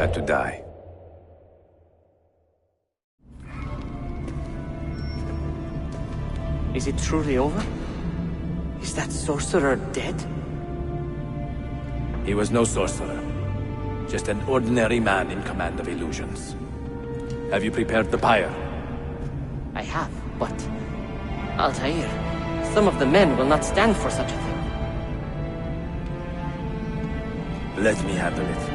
had to die. Is it truly over? Is that sorcerer dead? He was no sorcerer. Just an ordinary man in command of illusions. Have you prepared the pyre? I have, but... Altair, some of the men will not stand for such a thing. Let me handle it.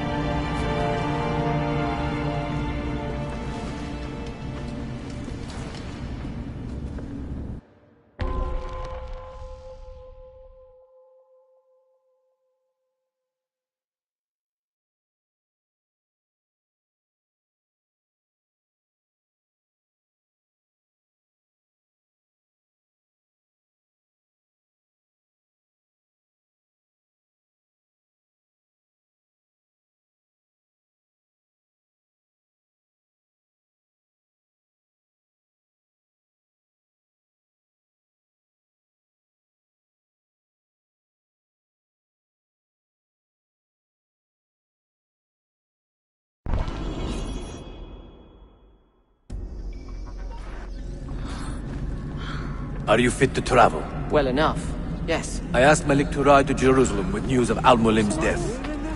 Are you fit to travel? Well enough, yes. I asked Malik to ride to Jerusalem with news of Al-Mulim's death.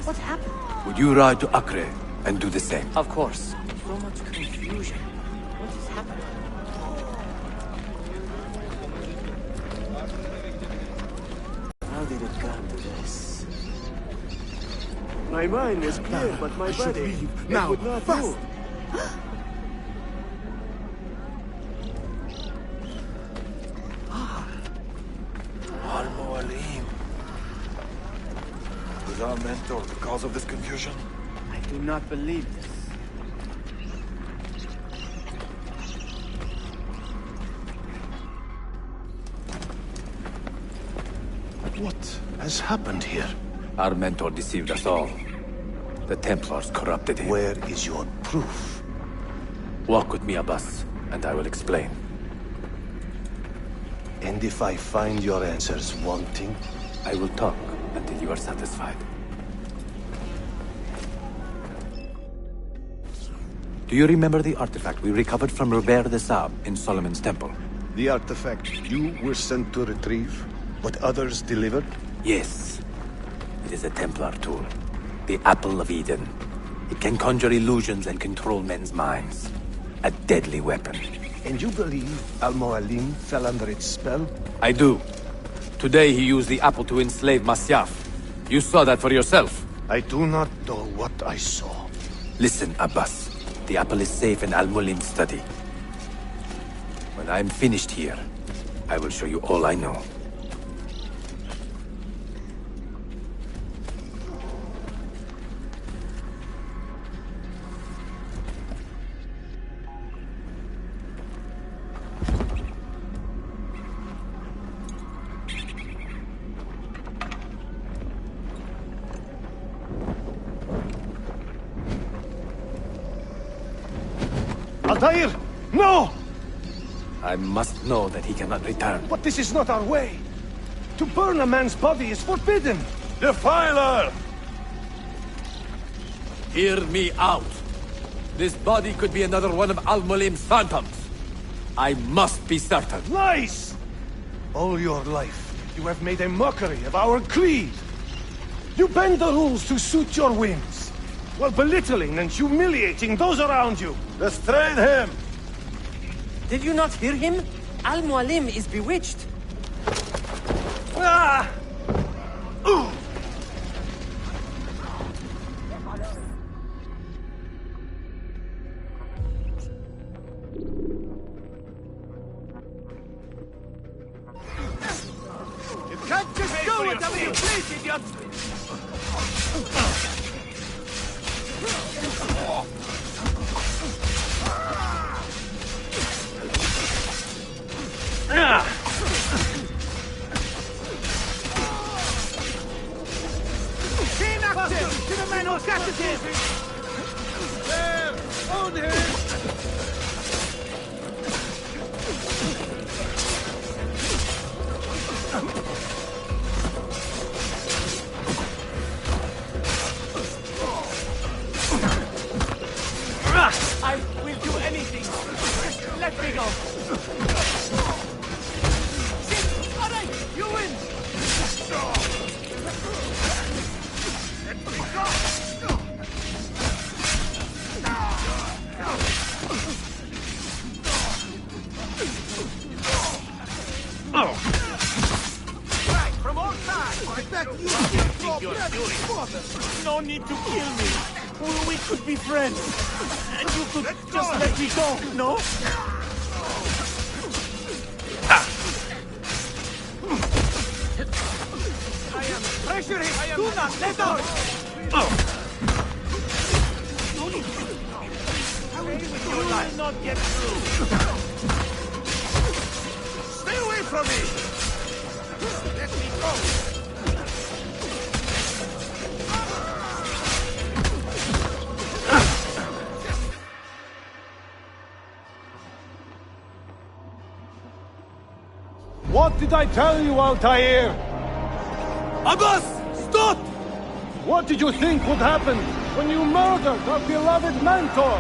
What happened? Would you ride to Acre and do the same? Of course. So much confusion. What has happened? How did it come to this? My mind was clear, but my body now, would not fast. move. Al-Mualim. Was our mentor the cause of this confusion? I do not believe this. What has happened here? Our mentor deceived us all. The Templars corrupted him. Where is your proof? Walk with me, Abbas, and I will explain. And if I find your answers wanting? I will talk until you are satisfied. Do you remember the artifact we recovered from Robert de Sab in Solomon's temple? The artifact you were sent to retrieve, but others delivered? Yes. It is a Templar tool. The Apple of Eden. It can conjure illusions and control men's minds. A deadly weapon. And you believe Al-Mualim fell under its spell? I do. Today he used the apple to enslave Masyaf. You saw that for yourself. I do not know what I saw. Listen, Abbas. The apple is safe in Al-Mulim's study. When I'm finished here, I will show you all I know. Altair! No! I must know that he cannot return. But this is not our way. To burn a man's body is forbidden. Defiler! Hear me out. This body could be another one of Al-Mulim's phantoms. I must be certain. Lies! All your life, you have made a mockery of our creed. You bend the rules to suit your whims, while belittling and humiliating those around you. Restrain him! Did you not hear him? Al-Mualim is bewitched. Ah! Ooh! You can't just go whatever you please, idiot! Team active! To the men who captured him! There! On him! Let me go! Alright, you win! Let me go! Right, from all sides! I bet you think you're doing. No need to kill me. We could be friends. And you could just let me go, no? I am pressuring. Do not let go! You will not get through. Stay away from me! Let me go! What did I tell you, Altair? Abbas! Stop! What did you think would happen when you murdered our beloved mentor?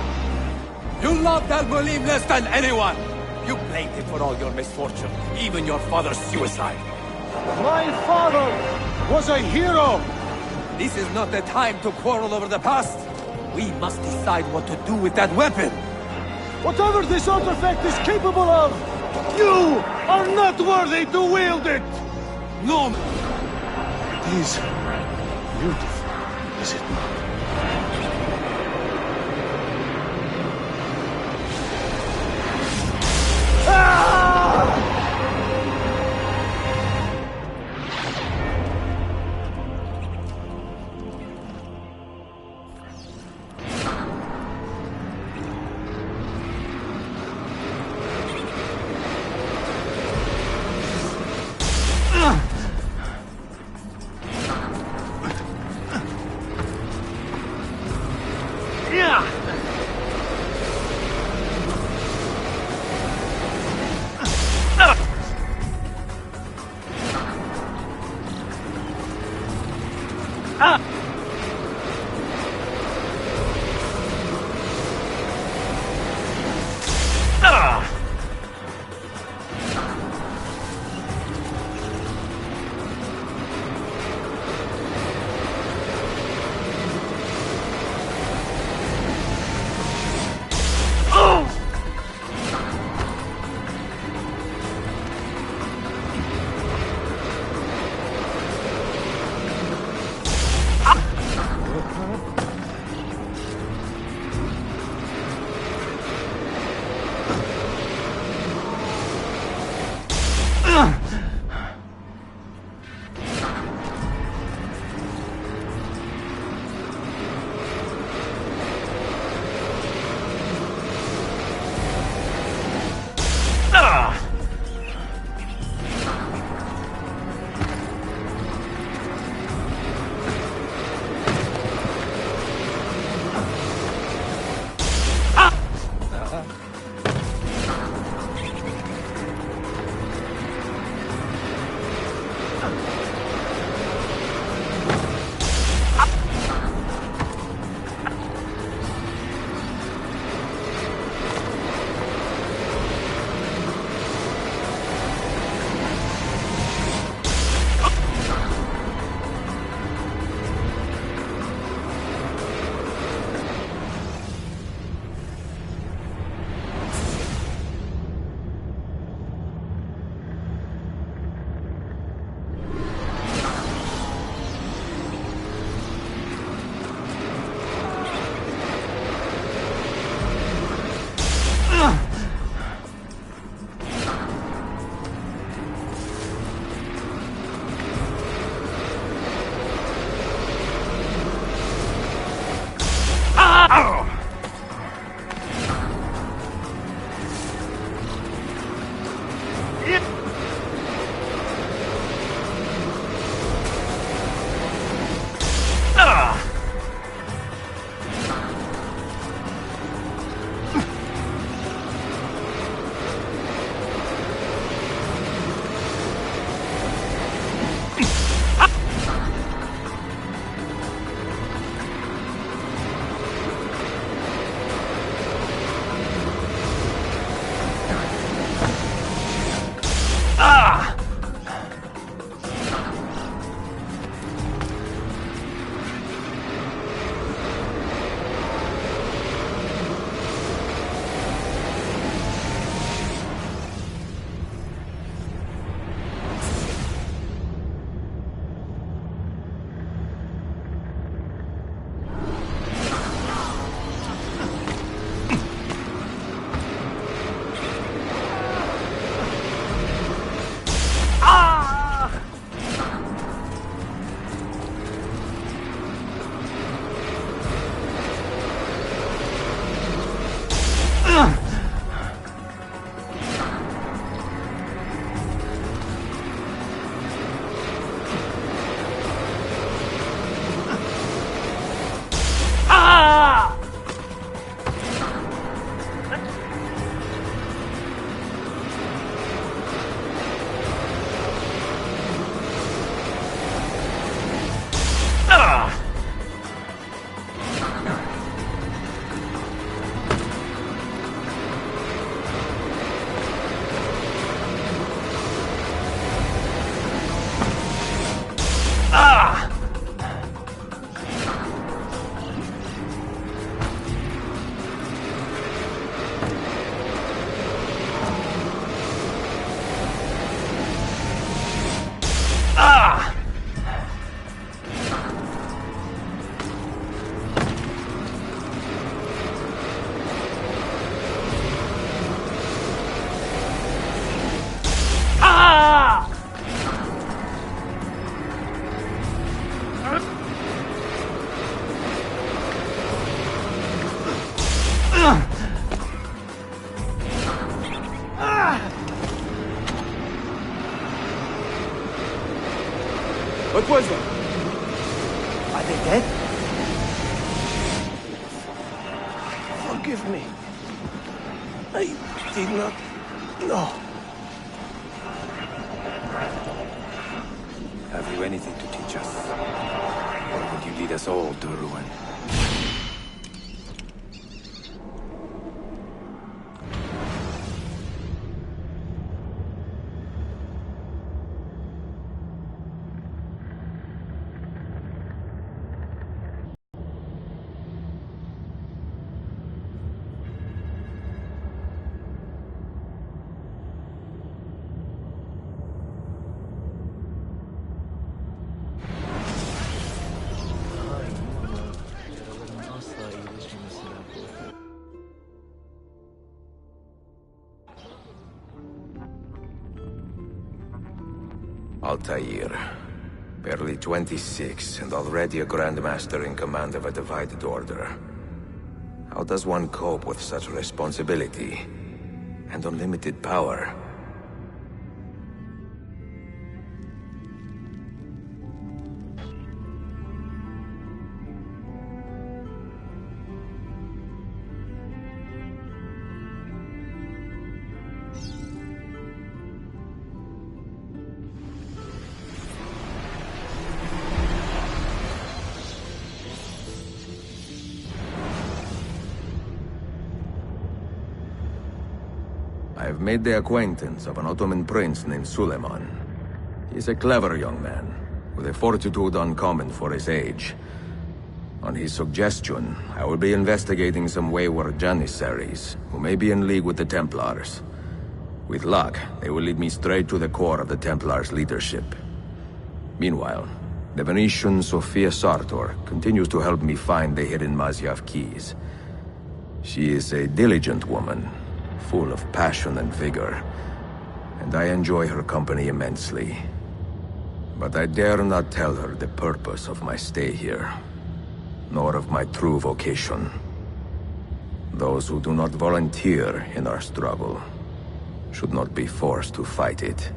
You loved Al-Mulim less than anyone! You blamed him for all your misfortune, even your father's suicide. My father was a hero! This is not the time to quarrel over the past. We must decide what to do with that weapon. Whatever this artifact is capable of, you are not worthy to wield it! No! It is beautiful, is it not? What was that? Are they dead? Forgive me. I did not know. Have you anything to teach us? Or would you lead us all to ruin? Altair. Barely 26, and already a Grandmaster in command of a divided order. How does one cope with such responsibility and unlimited power? I've made the acquaintance of an Ottoman prince named Suleiman. He's a clever young man, with a fortitude uncommon for his age. On his suggestion, I will be investigating some wayward Janissaries, who may be in league with the Templars. With luck, they will lead me straight to the core of the Templars' leadership. Meanwhile, the Venetian Sophia Sartor continues to help me find the hidden Masyaf keys. She is a diligent woman, full of passion and vigor, and I enjoy her company immensely. But I dare not tell her the purpose of my stay here, nor of my true vocation. Those who do not volunteer in our struggle should not be forced to fight it.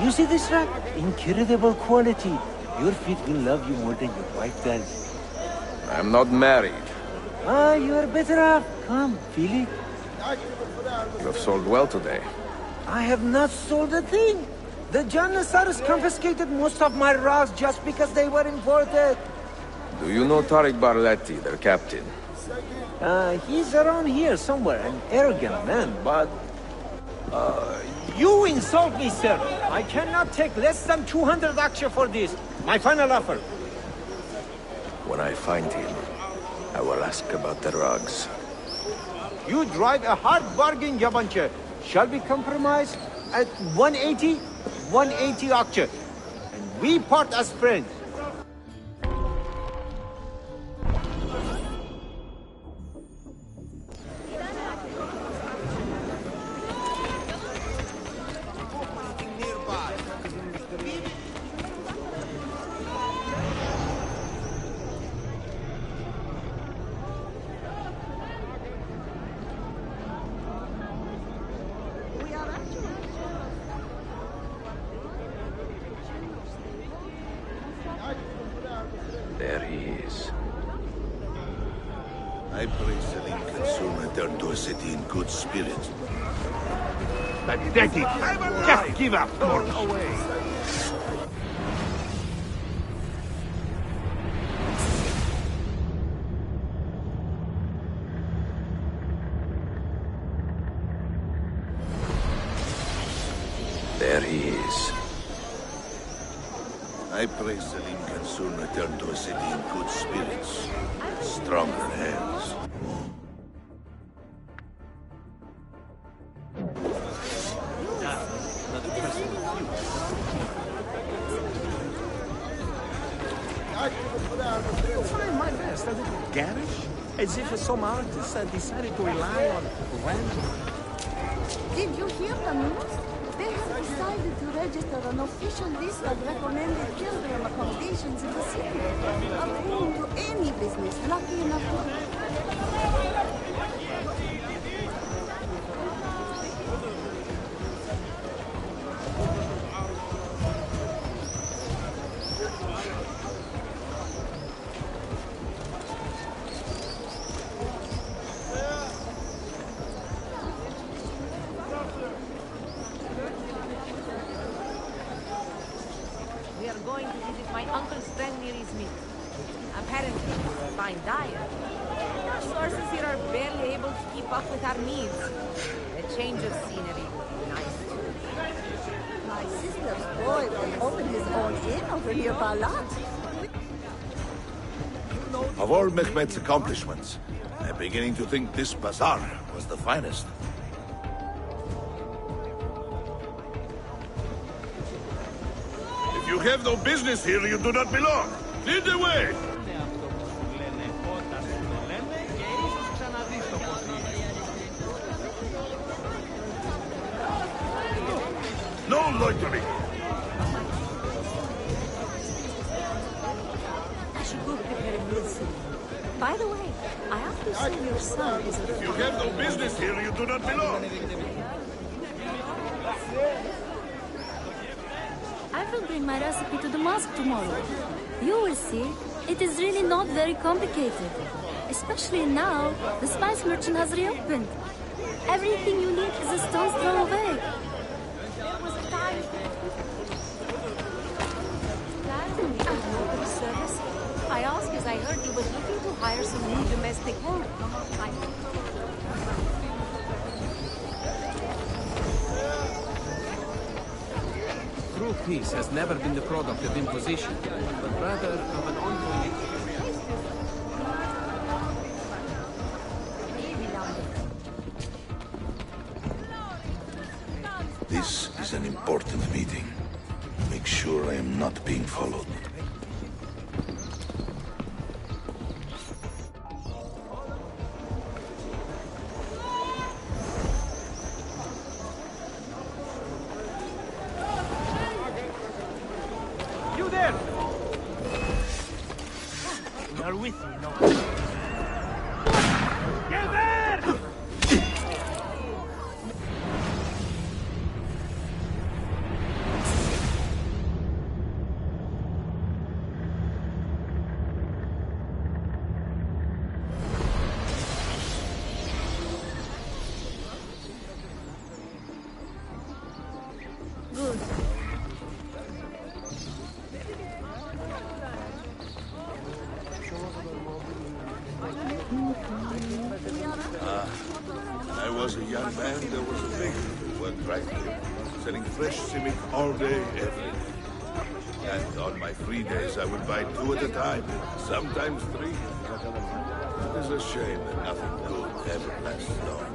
You see this rack? Incredible quality. Your feet will love you more than your wife does. I'm not married. Ah, you are better off. Come, feel it. You have sold well today. I have not sold a thing. The Janissaries confiscated most of my rocks just because they were imported. Do you know Tariq Barletti, their captain? He's around here somewhere, an arrogant man, but... you insult me, sir. I cannot take less than 200 aksha for this. My final offer. When I find him, I will ask about the rugs. You drive a hard bargain, Yabanche. Shall we compromise at 180? 180 aksha. And we part as friends. There he is. I pray Selim can soon return to a city in good spirits. Pathetic! Just give up, Mortis! There he is. I pray Selim can soon return to a city in good spirits. Stronger hands. Trying my best, a little garish, as if some artists decided to rely on random. Did you hear the news? They have decided to register an official list of recommended children accommodations in the city, appealing to any business lucky enough to... We are going to visit my uncle's friend near his meat. Apparently, fine diet. Our sources here are barely able to keep up with our needs. A change of scenery would be nice too. My sister's boy will open his own inn over near Balat. Of all Mehmet's accomplishments, I'm beginning to think this bazaar was the finest. If you have no business here, you do not belong. Lead the way! No loitering! I should go prepare a meal soon. By the way, I understand your son is a... If you have no business here, you do not belong. I will bring my recipe to the mosque tomorrow. You will see, it is really not very complicated. Especially now, the spice merchant has reopened. Everything you need is a stone's throw away. There was a time... service. I asked as I heard he was looking to hire some new domestic help. True peace has never been the product of imposition, but rather of an ongoing experience. This is an important meeting. Make sure I am not being followed. You there! We are with you, no? Get there! Good. When I was a young man, there was a baker who worked right here, selling fresh simic all day, every day. And on my free days, I would buy 2 at a time, sometimes 3. It is a shame that nothing good ever lasts long.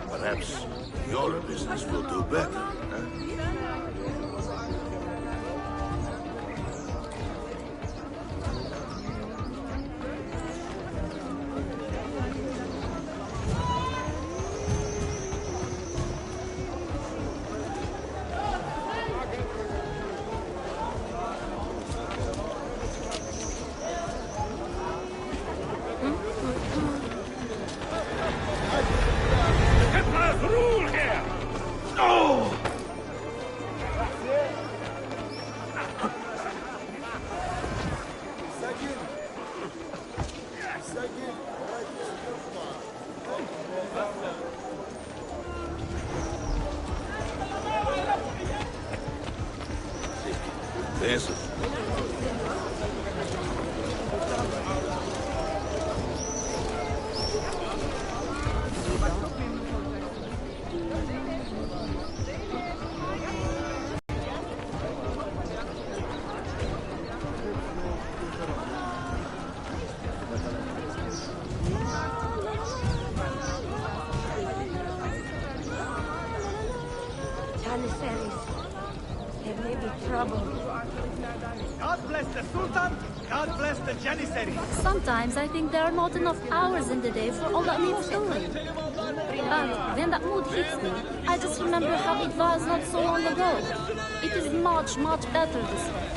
Perhaps your business will do better, huh? Templars rule here! No! Yes. Janissaries. There may be trouble. God bless the Sultan, God bless the Janissaries. Sometimes I think there are not enough hours in the day for all that needs doing. But when that mood hits me, I just remember how it was not so long ago. It is much, much better this way.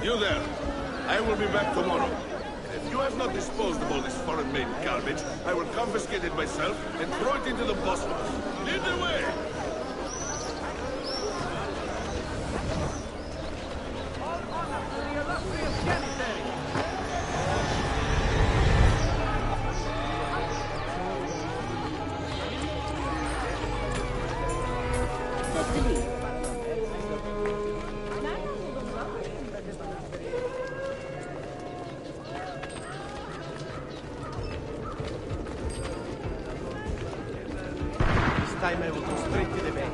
You there. I will be back tomorrow. If you have not disposed of all this foreign-made garbage, I will confiscate it myself and throw it into the Bosphorus. Lead the way! All honor to the illustrious Janissaries. Take the lead. This time I will go straight to the bay.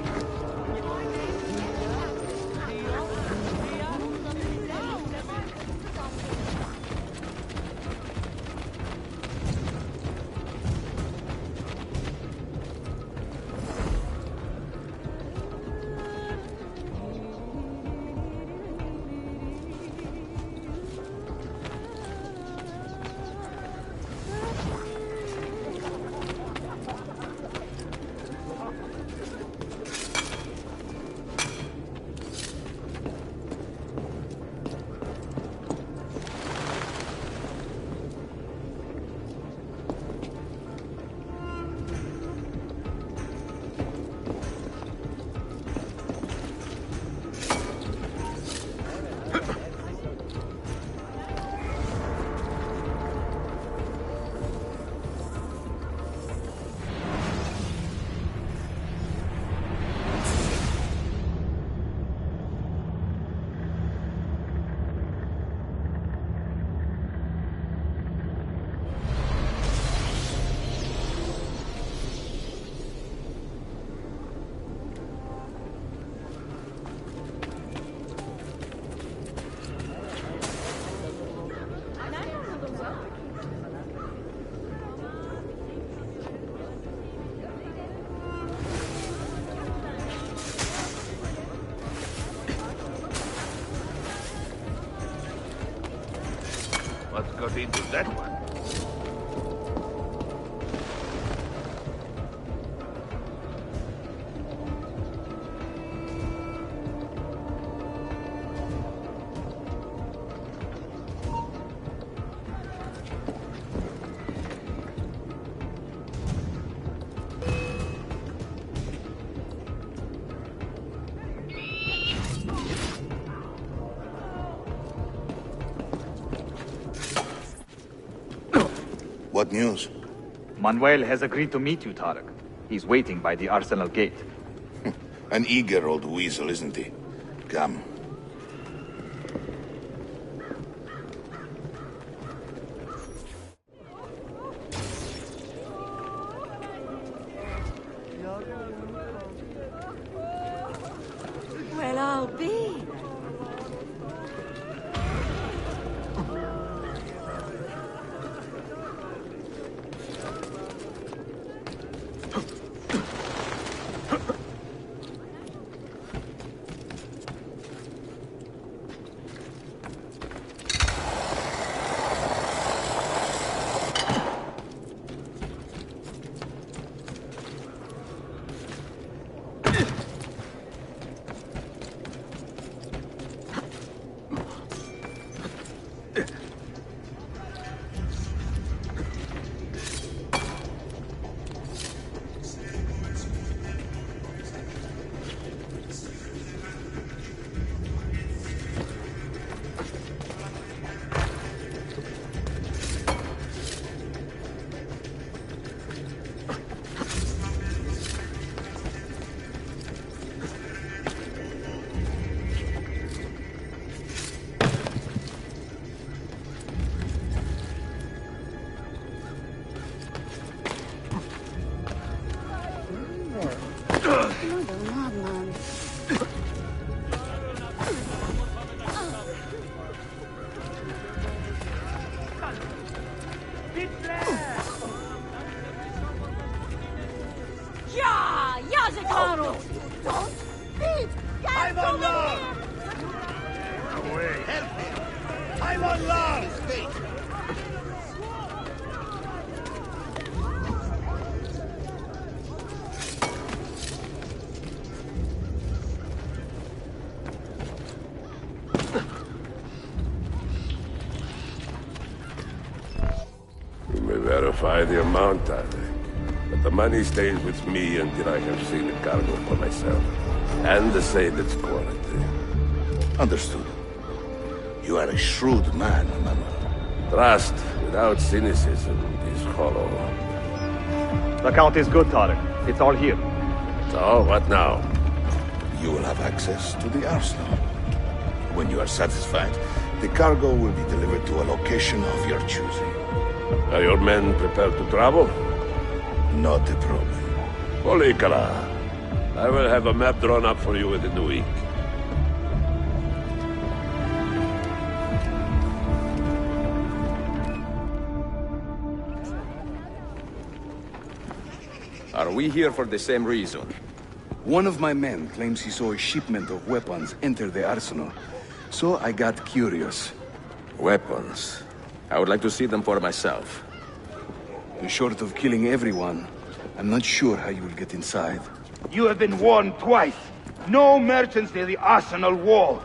What got into that one? What news? Manuel has agreed to meet you, Tarek. He's waiting by the arsenal gate. An eager old weasel, isn't he? Come. Well, I'll be. I'm on Lord! Away. Help me! I'm on Lord! You may verify the amount, Tyler. But the money stays with me until I have seen the cargo for myself. And to say its quality. Understood. You are a shrewd man, Mama. Trust without cynicism is hollow. The count is good, Tarek. It's all here. So, what now? You will have access to the arsenal. When you are satisfied, the cargo will be delivered to a location of your choosing. Are your men prepared to travel? Not a problem. Polikala, I will have a map drawn up for you within the week. Are we here for the same reason? One of my men claims he saw a shipment of weapons enter the arsenal. So I got curious. Weapons? I would like to see them for myself. Short of killing everyone, I'm not sure how you will get inside. You have been warned twice. No merchants near the arsenal wall.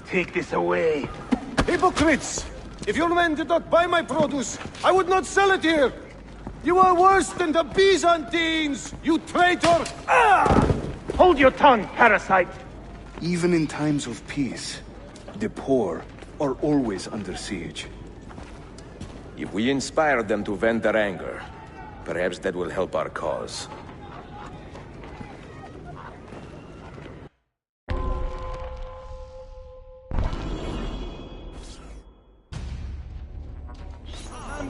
Take this away. Hypocrites! If your men did not buy my produce, I would not sell it here! You are worse than the Byzantines, you traitor! Ah! Hold your tongue, parasite! Even in times of peace, the poor are always under siege. If we inspire them to vent their anger, perhaps that will help our cause.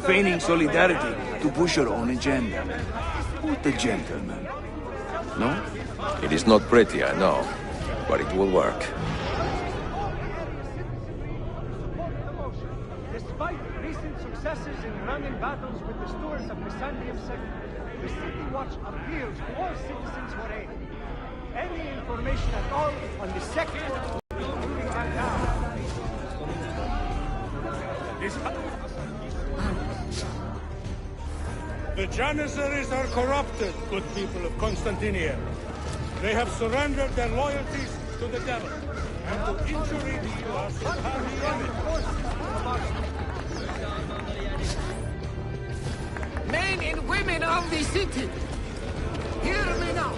Feigning solidarity to push your own agenda. What a gentleman. No? It is not pretty, I know, but it will work. Despite recent successes in running battles with the stewards of Byzantium sector, the City Watch appeals to all citizens for aid. Any information at all on the sector, including right now. The Janissaries are corrupted, good people of Constantinia. They have surrendered their loyalties to the devil, and to injury to us Men and women of the city, hear me now.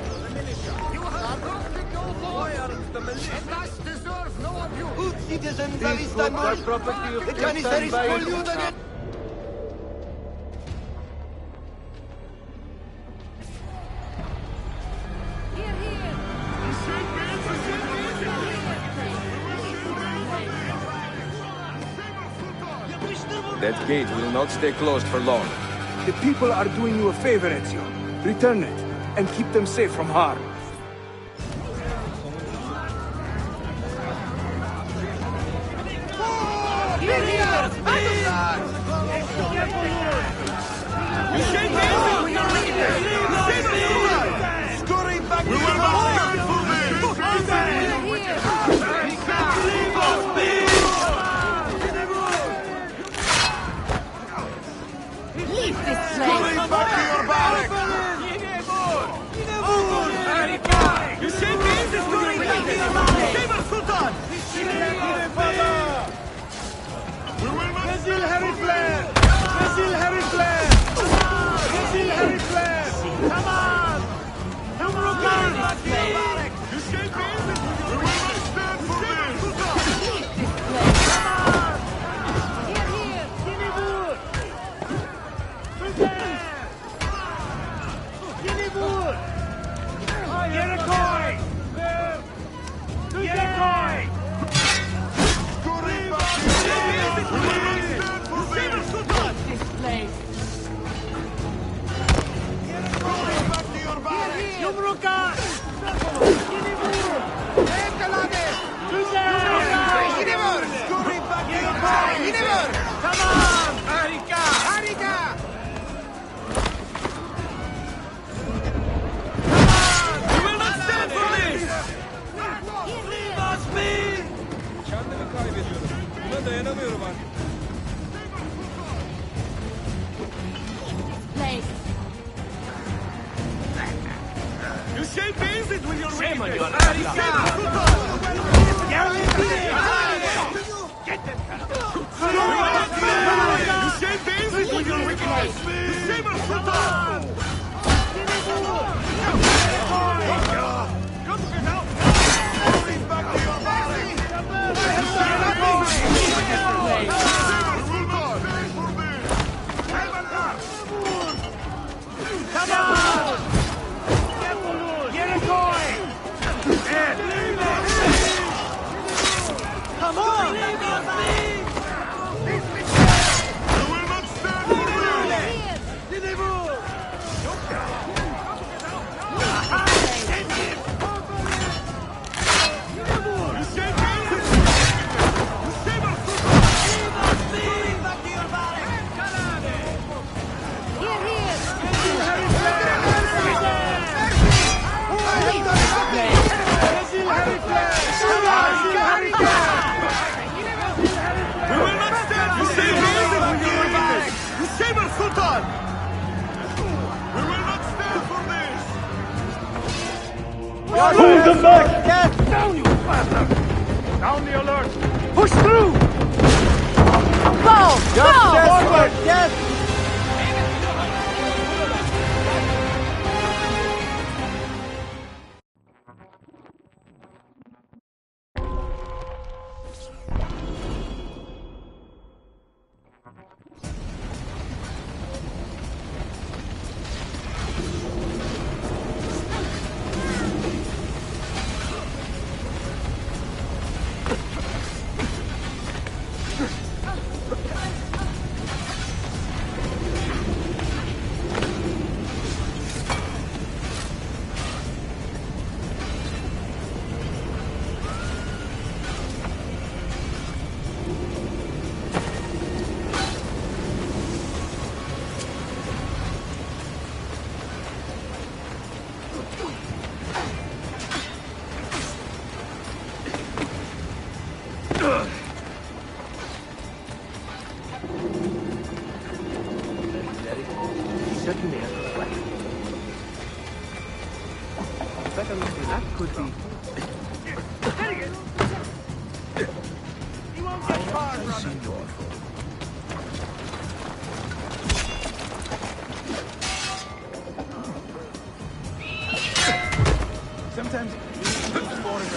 You have broken your law, and thus deserve no abuse. Good citizens of Istanbul, the Janissaries pollute again. That gate will not stay closed for long. The people are doing you a favor, Ezio. Return it, and keep them safe from harm. Here, here! You shake hands with your leader! Scurry back to your Leave this place! Back to your barracks! You shake hands and scurry back to your barracks! Save us, Sultan! Brazil Harry Flair! Brazil Harry Flair! Brazil Harry Flair! Come on! Numero one! Back to your barracks! You shake hands and we will not stand for this! Leave this place! Here, here! Dinibur! Prepare! Dinibur! Yerikoi! Yerikoi! This place! Back to your barracks! Yumruka! Place. You shall face it with your Shame on wickedness. you, Get them, you shall face it with your wickedness. You Saber Sultan! Come get out! Please back to your barracks! Come on! Get it going! Come on! You will not stand for Sultan! We will not stand for this! Hold them back! Yes! Down, you bastard! Down the alert! Push through! Go! Go! Forward! Yes! Sometimes it's foreign.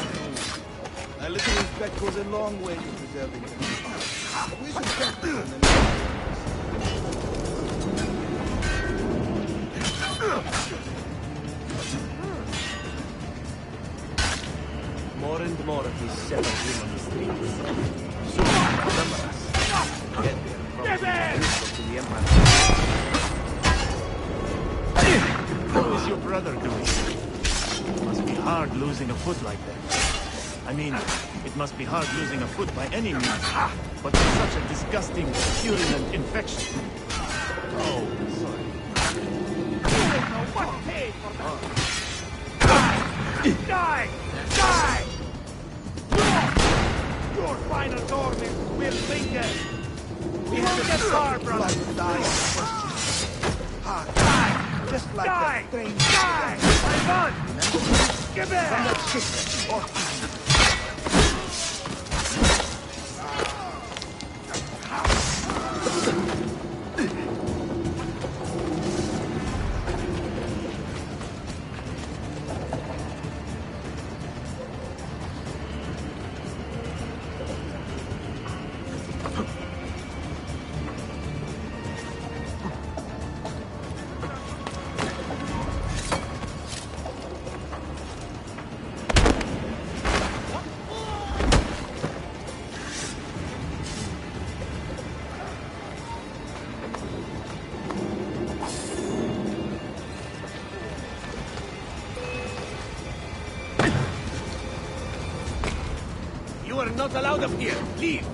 A little respect goes a long way to preserving them. We should check them on the More and more of these separatists on the streets. Soon, some of us get there from useful to the Empire. How is your brother doing? It must be hard losing a foot like that. I mean, it must be hard losing a foot by any means, but with such a disgusting, purulent infection. Oh, sorry. What paid for that? Die! Die! Your final torment will linger. We won't get far, brother. Die! Just like Die! that strange Die! My gun! Give it! from that ship. You are not allowed up here. Leave.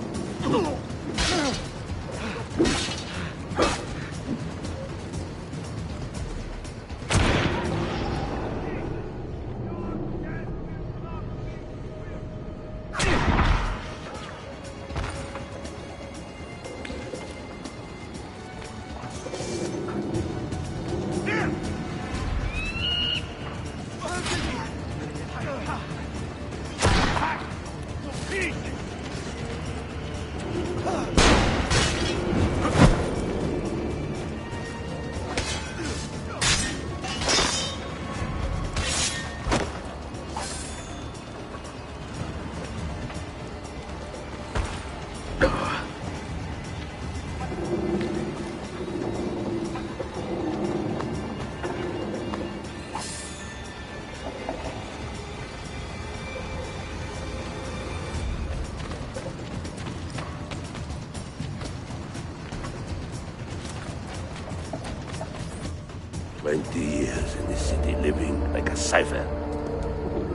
Years in this city living like a cipher.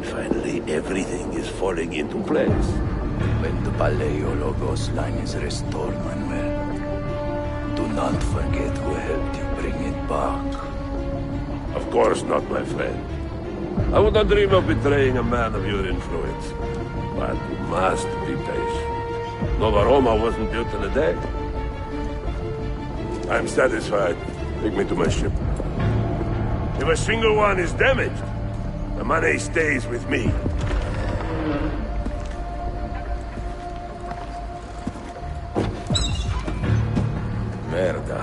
Finally, everything is falling into place. When the Paleologos line is restored, Manuel, do not forget who helped you bring it back. Of course not, my friend. I would not dream of betraying a man of your influence. But you must be patient. Nova Roma wasn't built in a day. I'm satisfied. Take me to my ship. If a single one is damaged, the money stays with me. Merda.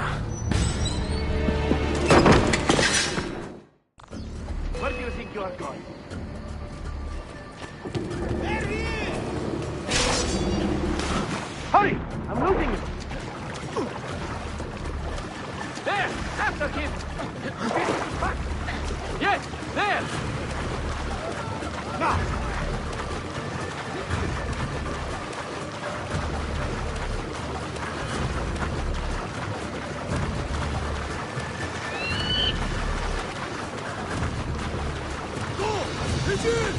Where do you think you are going? Hurry! I'm losing you! There! After him! Back! Yes! There! Now! Go! Pigeon!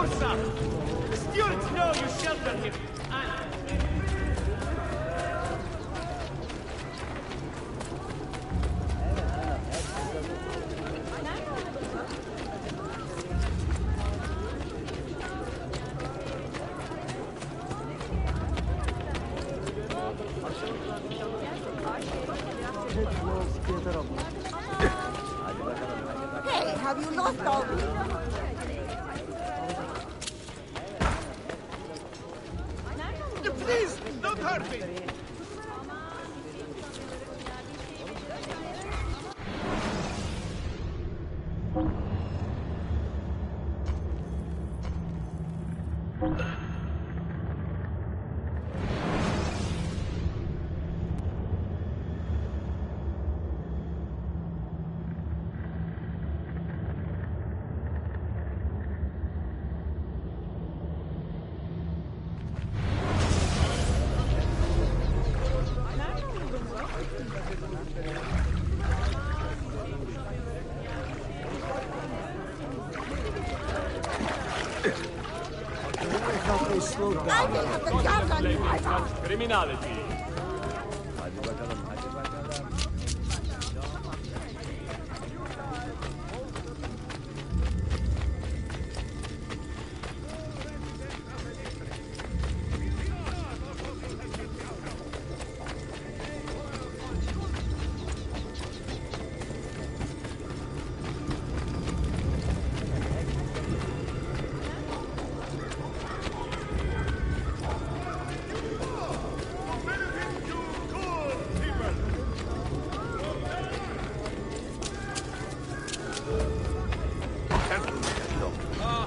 The stewards know you shelter him. Hey, have you lost all... Please, don't hurt me! I will have the guard on you. Criminality.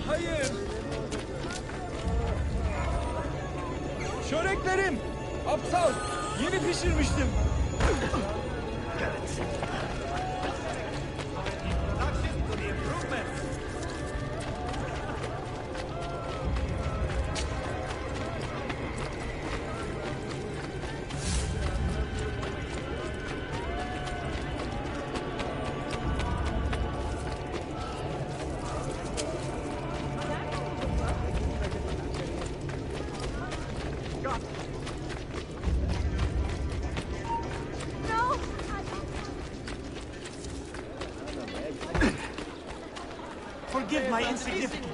Hayır. Çöreklerim. Aptal. Yeni pişirmiştim. Forgive my insignificance.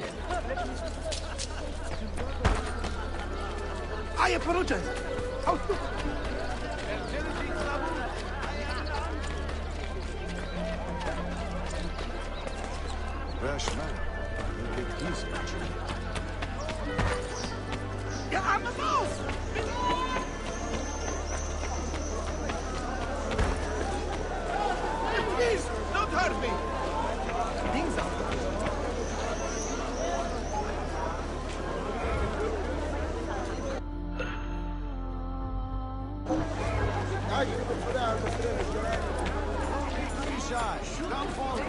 I apologize. How Rash man. You'll get easy. Yeah, I'm a mouse. Please, don't hurt me. Things are. Come forward.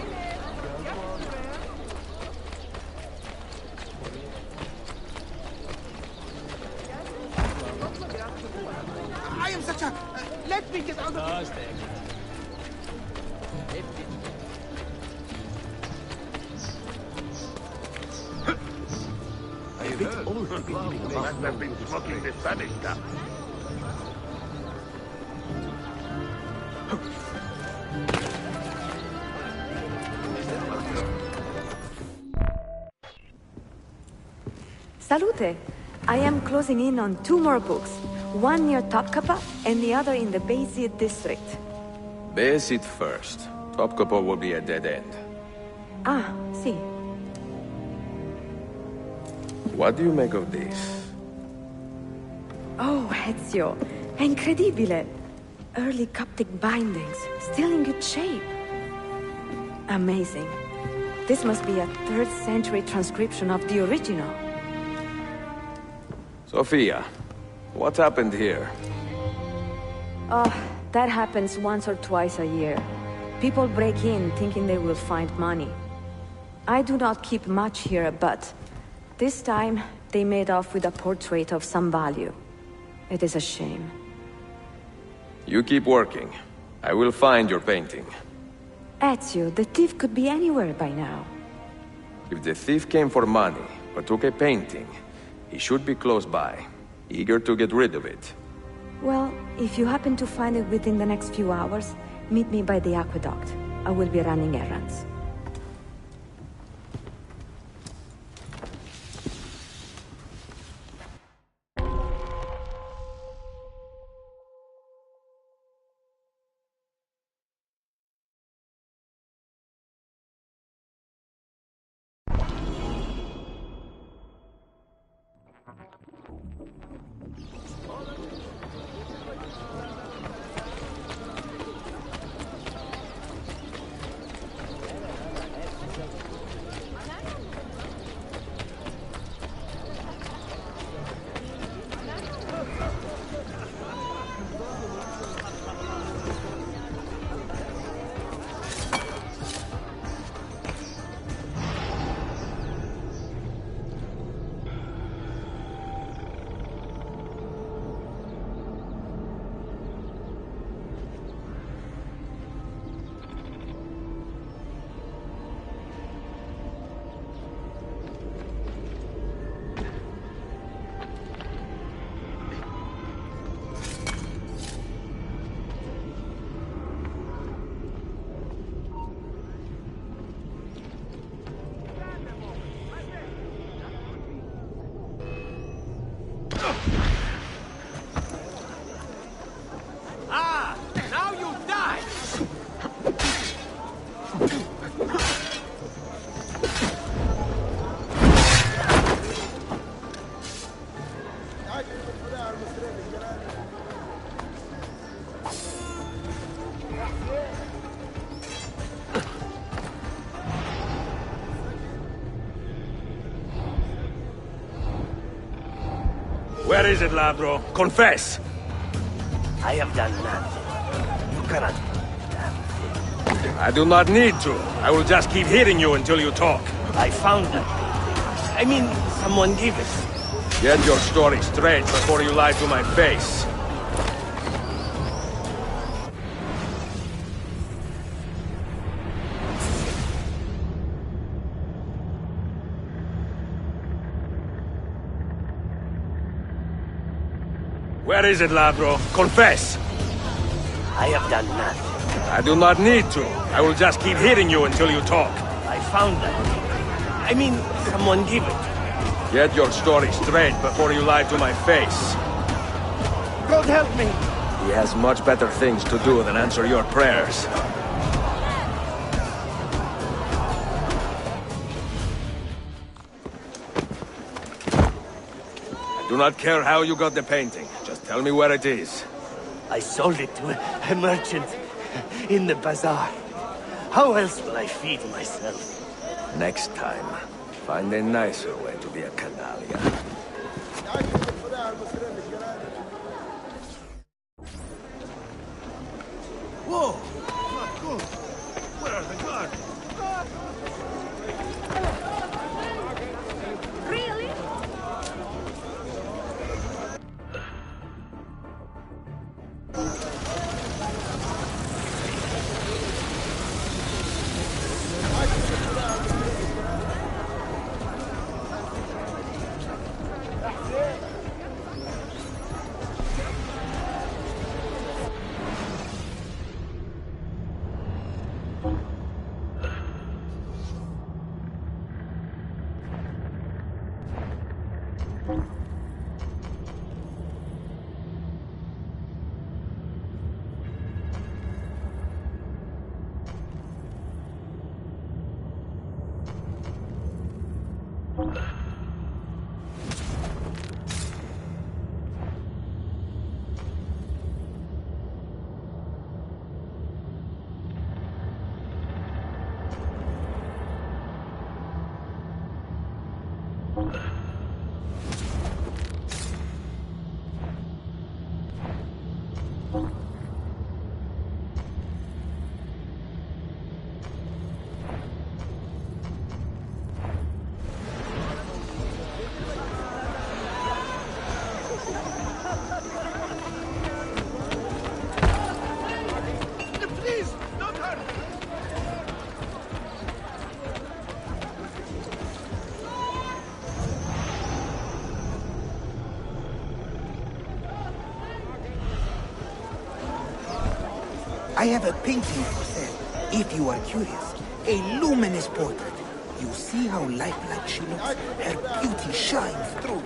I am such a... let me get out of here. I heard. They must have been smoking the Spanish stuff. Salute! I am closing in on 2 more books. One near Topkapı and the other in the Beyazıt district. Beyazıt first. Topkapı will be a dead end. Ah, see. What do you make of this? Oh, Ezio. Incredibile. Early Coptic bindings. Still in good shape. Amazing. This must be a 3rd century transcription of the original. Sophia, what happened here? Oh, that happens once or twice a year. People break in thinking they will find money. I do not keep much here, but this time they made off with a portrait of some value. It is a shame. You keep working. I will find your painting. Ezio, the thief could be anywhere by now. If the thief came for money, but took a painting, he should be close by, eager to get rid of it. Well, if you happen to find it within the next few hours, meet me by the aqueduct. I will be running errands. Where is it, Ladro? Confess! I have done nothing. You cannot I do not need to. I will just keep hitting you until you talk. I found that. I mean, someone gave it. Get your story straight before you lie to my face. Where is it, Ladro? Confess! I have done nothing. I do not need to. I will just keep hitting you until you talk. I found that. I mean, someone gave it. Get your story straight before you lie to my face. God help me! He has much better things to do than answer your prayers. I do not care how you got the painting. Just tell me where it is. I sold it to a merchant in the bazaar. How else will I feed myself? Next time, find a nicer way to be a canallia. Whoa! Not good. Where are the guards? Really? I have a painting for sale, if you are curious. A luminous portrait. You see how lifelike she looks? Her beauty shines through.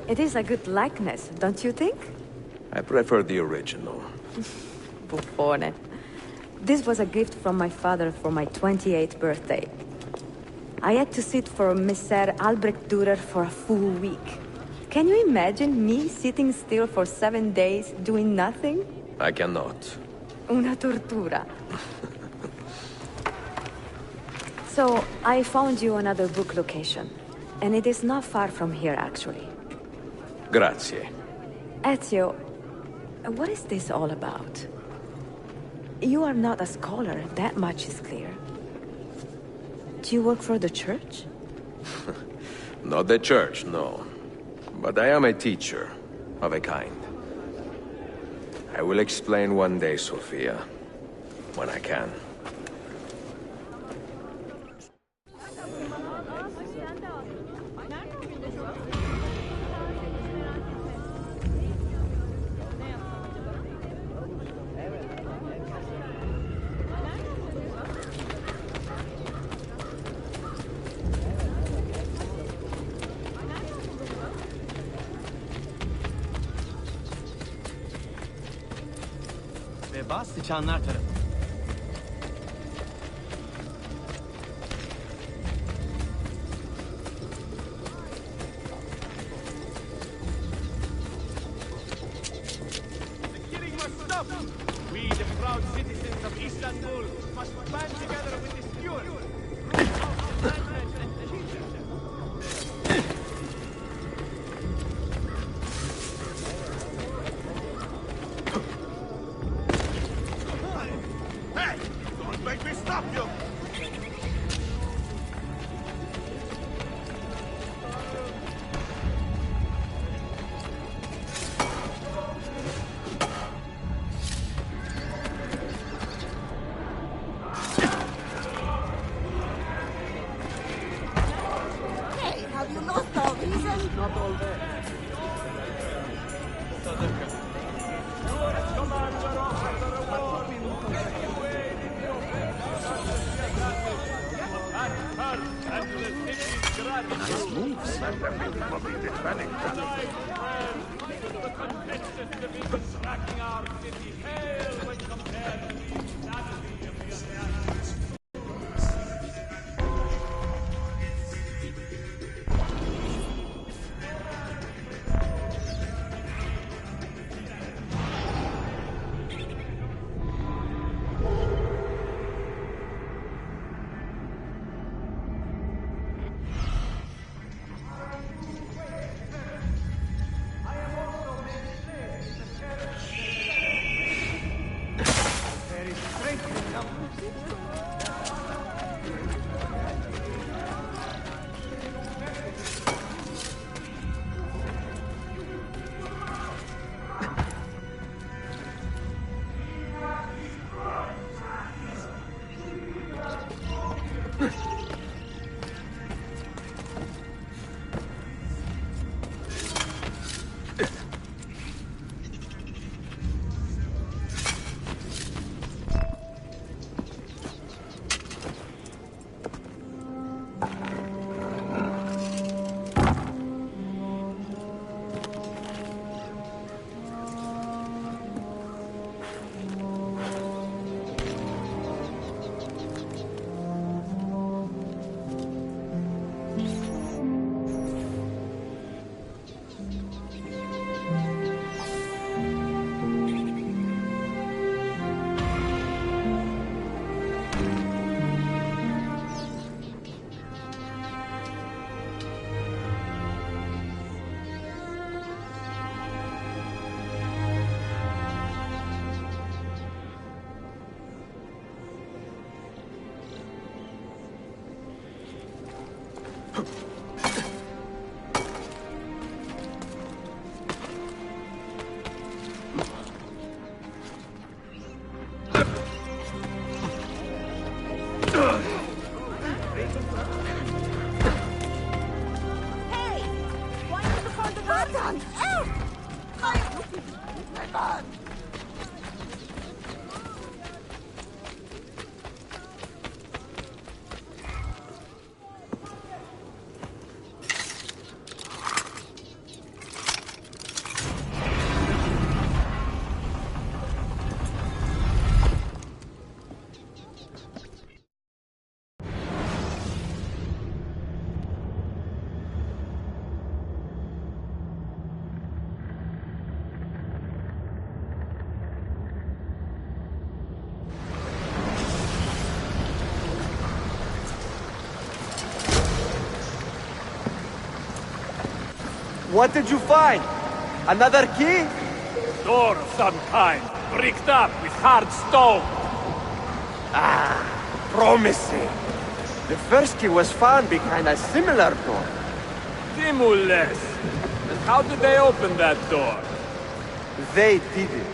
It is a good likeness, don't you think? I prefer the original. Buffone. This was a gift from my father for my 28th birthday. I had to sit for Messer Albrecht Dürer for a full week. Can you imagine me sitting still for 7 days doing nothing? I cannot. Una tortura. So, I found you another book location. And it is not far from here, actually. Grazie. Ezio, what is this all about? You are not a scholar, that much is clear. Do you work for the church? Not the church, no. But I am a teacher, of a kind. I will explain one day, Sophia. When I can. Ve bas sıçanlar tarafı. The killing must stop! We, the proud citizens of Istanbul, must band together with this cure. Hey! Don't make me stop you! Hey, have you lost all reason? Not all there. Nice moves. There is strength in numbers. Hey! Why don't you call the guardian? My God! What did you find? Another key? Door of some kind, bricked up with hard stone. Ah, promising. The first key was found behind a similar door. Timules. And how did they open that door? They did it.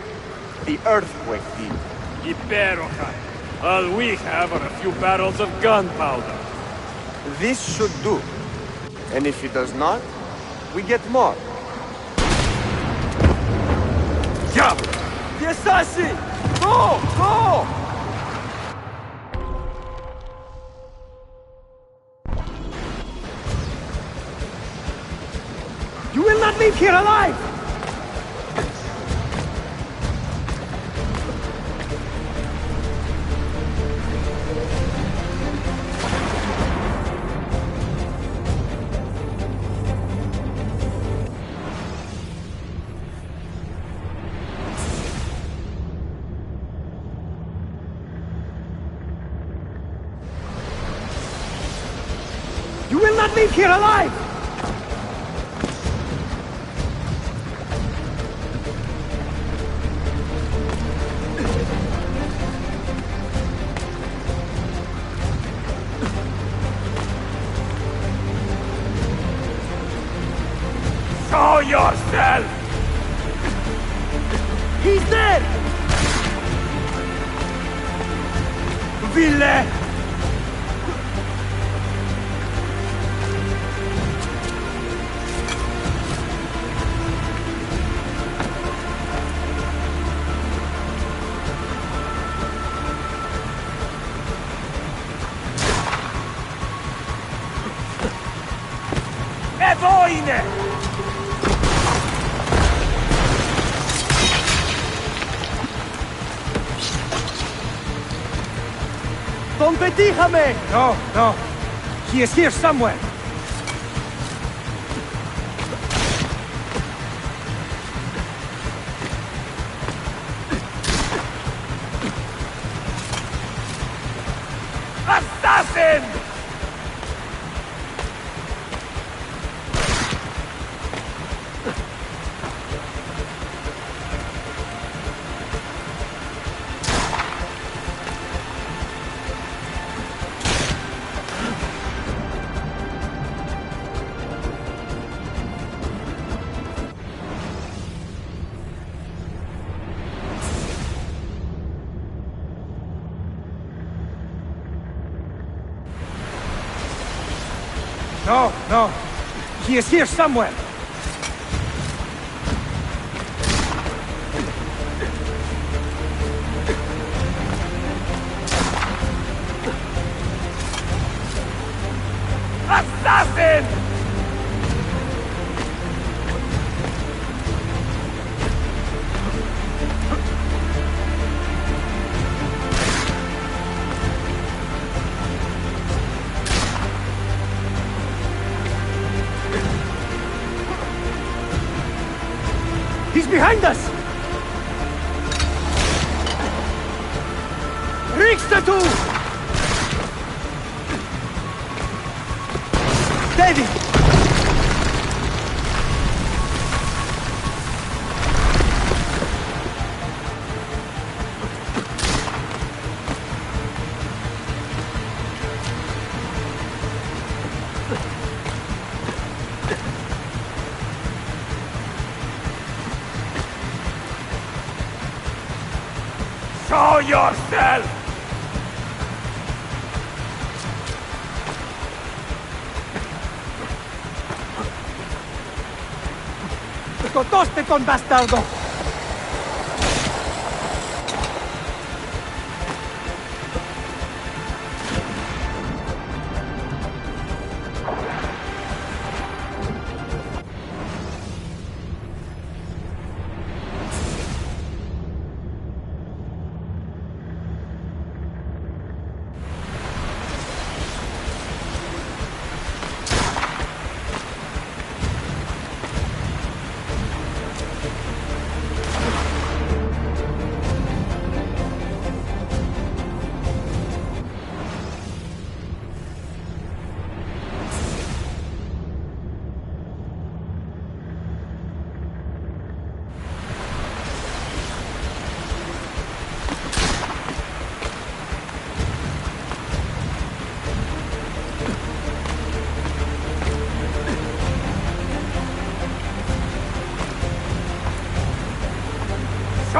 The earthquake did. Iberokai. All we have are a few barrels of gunpowder. This should do. And if it does not, we get more. Diablo! The assassin! Go! Go! You will not leave here alive! You will not leave here alive! Show yourself! He's there! Ville! Evoine! Don Petijame! No, no. He is here somewhere. Assassin! No, no. He is here somewhere. Assassin! He's behind us! Rikstatu! Steady! Show yourself! ¡Scotoste con bastardo!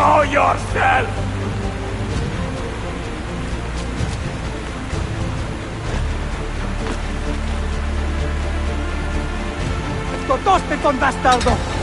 Show yourself! Scotoste ton bastardo!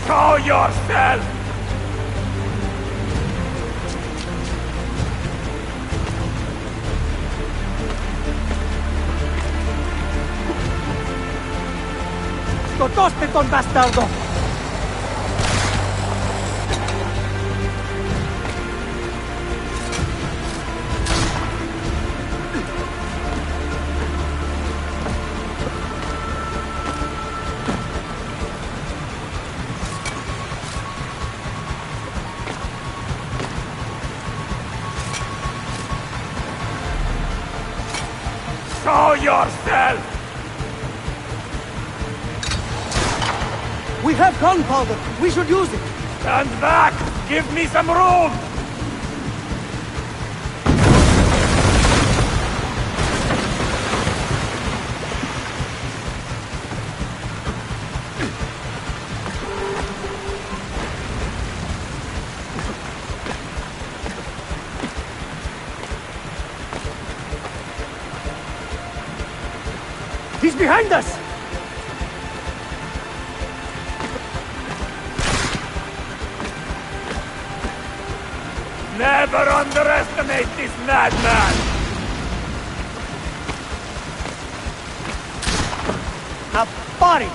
Show yourself! Scotoste ton bastardo! Show yourself! We have gunpowder! We should use it! Stand back! Give me some room! He's behind us! Never underestimate this madman! A body!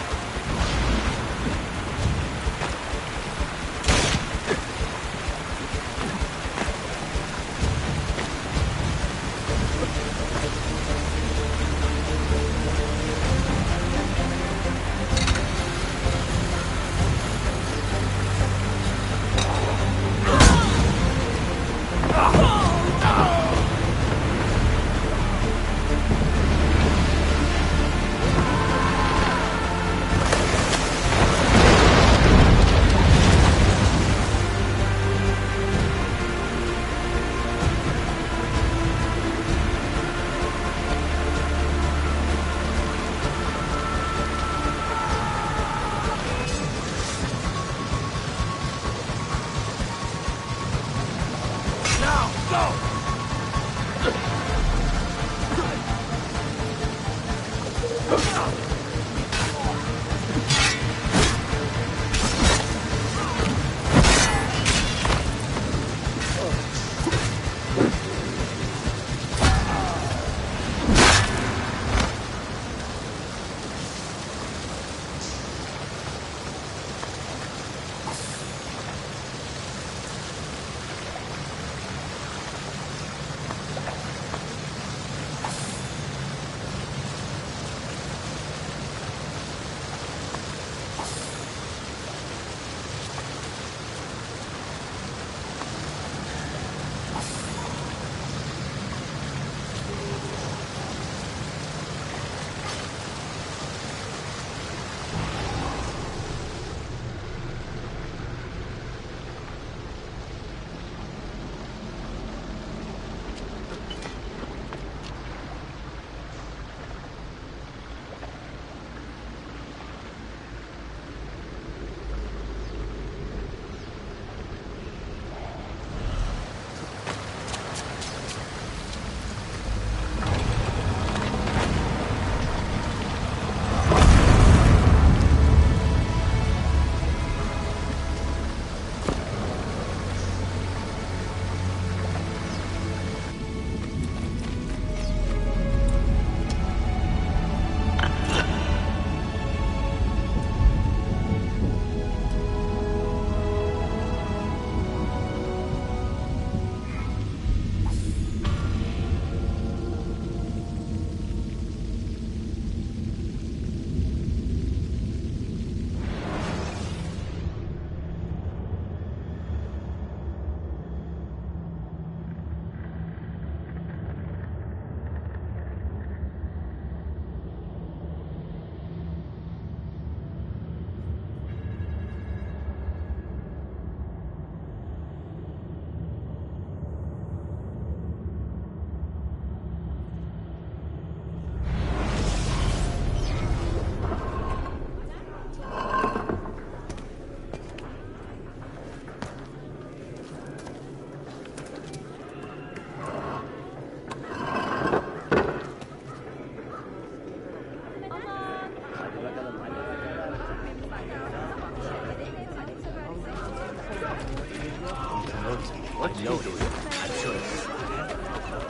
What are you doing? At choice.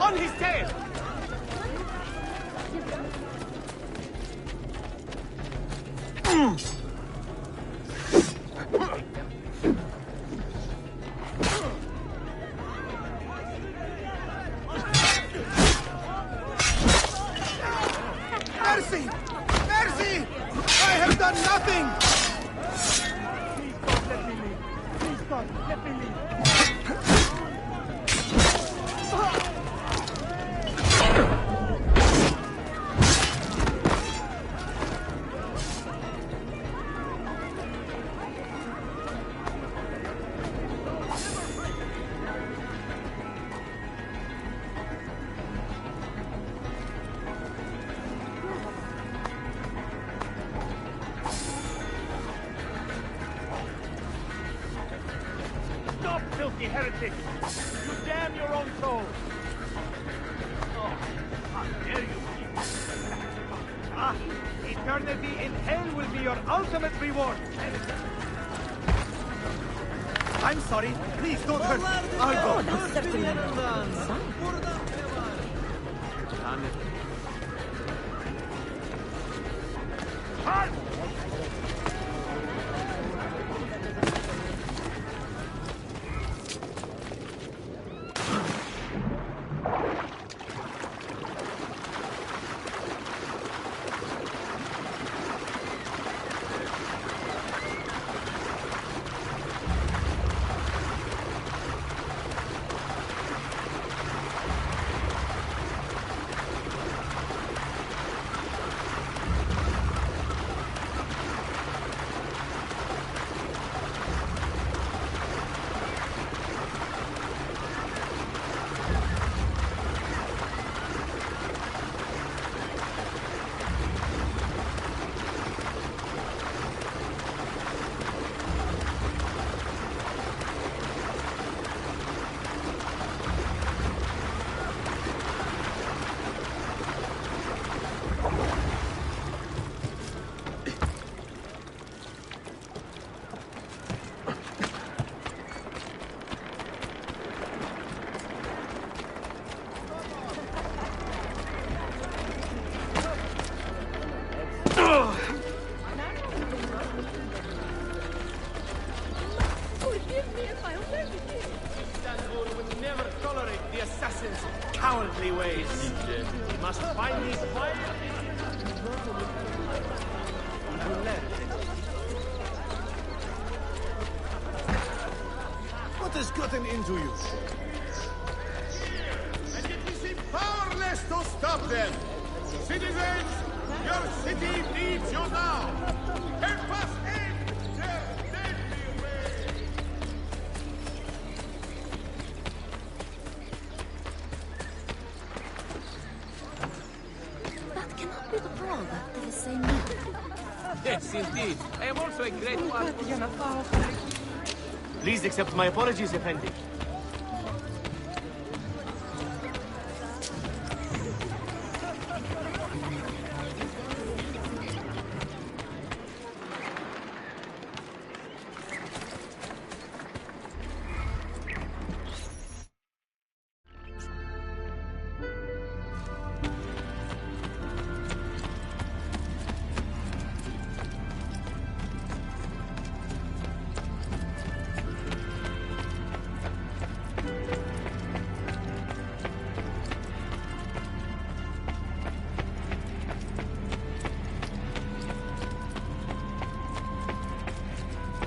On his tail! Mercy! Mercy! I have done nothing! Please, God, let me leave. Stop, filthy heretic! You damn your own soul! Oh, how dare you! Ah, eternity in hell will be your ultimate reward! I'm sorry. Please don't hurt me. I'll go. That's certainly not a good sign. Damn it. Cowardly ways. We must find these fire. What has gotten into you? And it will seem powerless to stop them! Citizens, your city needs you now! Help us end their deadly way! That cannot be the brawl that they say now. Yes, indeed. I am also a great one. Please accept my apologies, Effendi.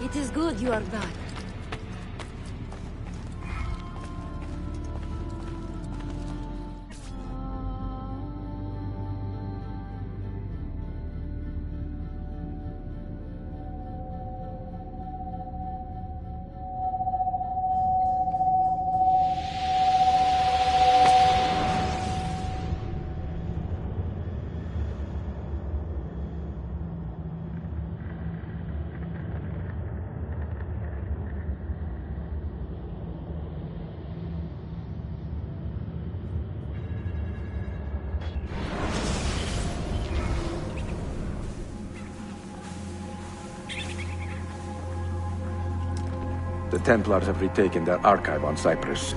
It is good you are back. The Templars have retaken their archive on Cyprus.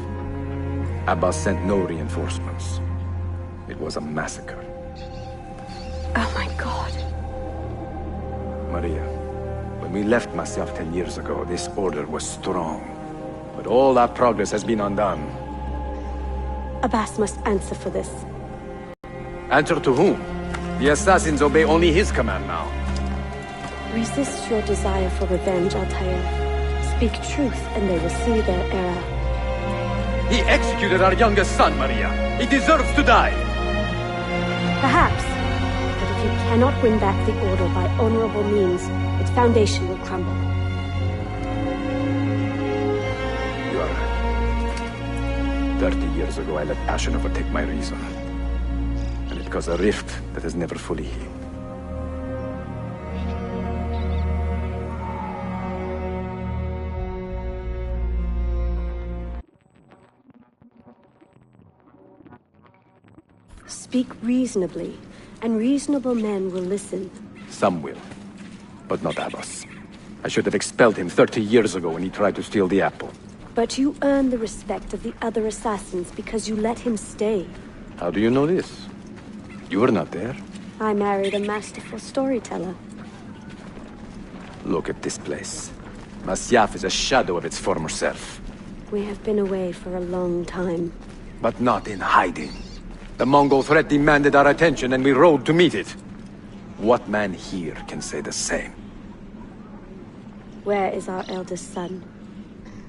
Abbas sent no reinforcements. It was a massacre. Oh my god. Maria, when we left Masyaf 10 years ago, this order was strong. But all our progress has been undone. Abbas must answer for this. Answer to whom? The assassins obey only his command now. Resist your desire for revenge, Altair. Speak truth, and they will see their error. He executed our youngest son, Maria. He deserves to die. Perhaps. But if you cannot win back the Order by honorable means, its foundation will crumble. You are right. 30 years ago, I let passion overtake my reason. And it caused a rift that has never fully healed. Speak reasonably, and reasonable men will listen. Some will, but not Abbas. I should have expelled him 30 years ago when he tried to steal the apple. But you earn the respect of the other assassins because you let him stay. How do you know this? You were not there. I married a masterful storyteller. Look at this place. Masyaf is a shadow of its former self. We have been away for a long time. But not in hiding. The Mongol threat demanded our attention and we rode to meet it. What man here can say the same? Where is our eldest son?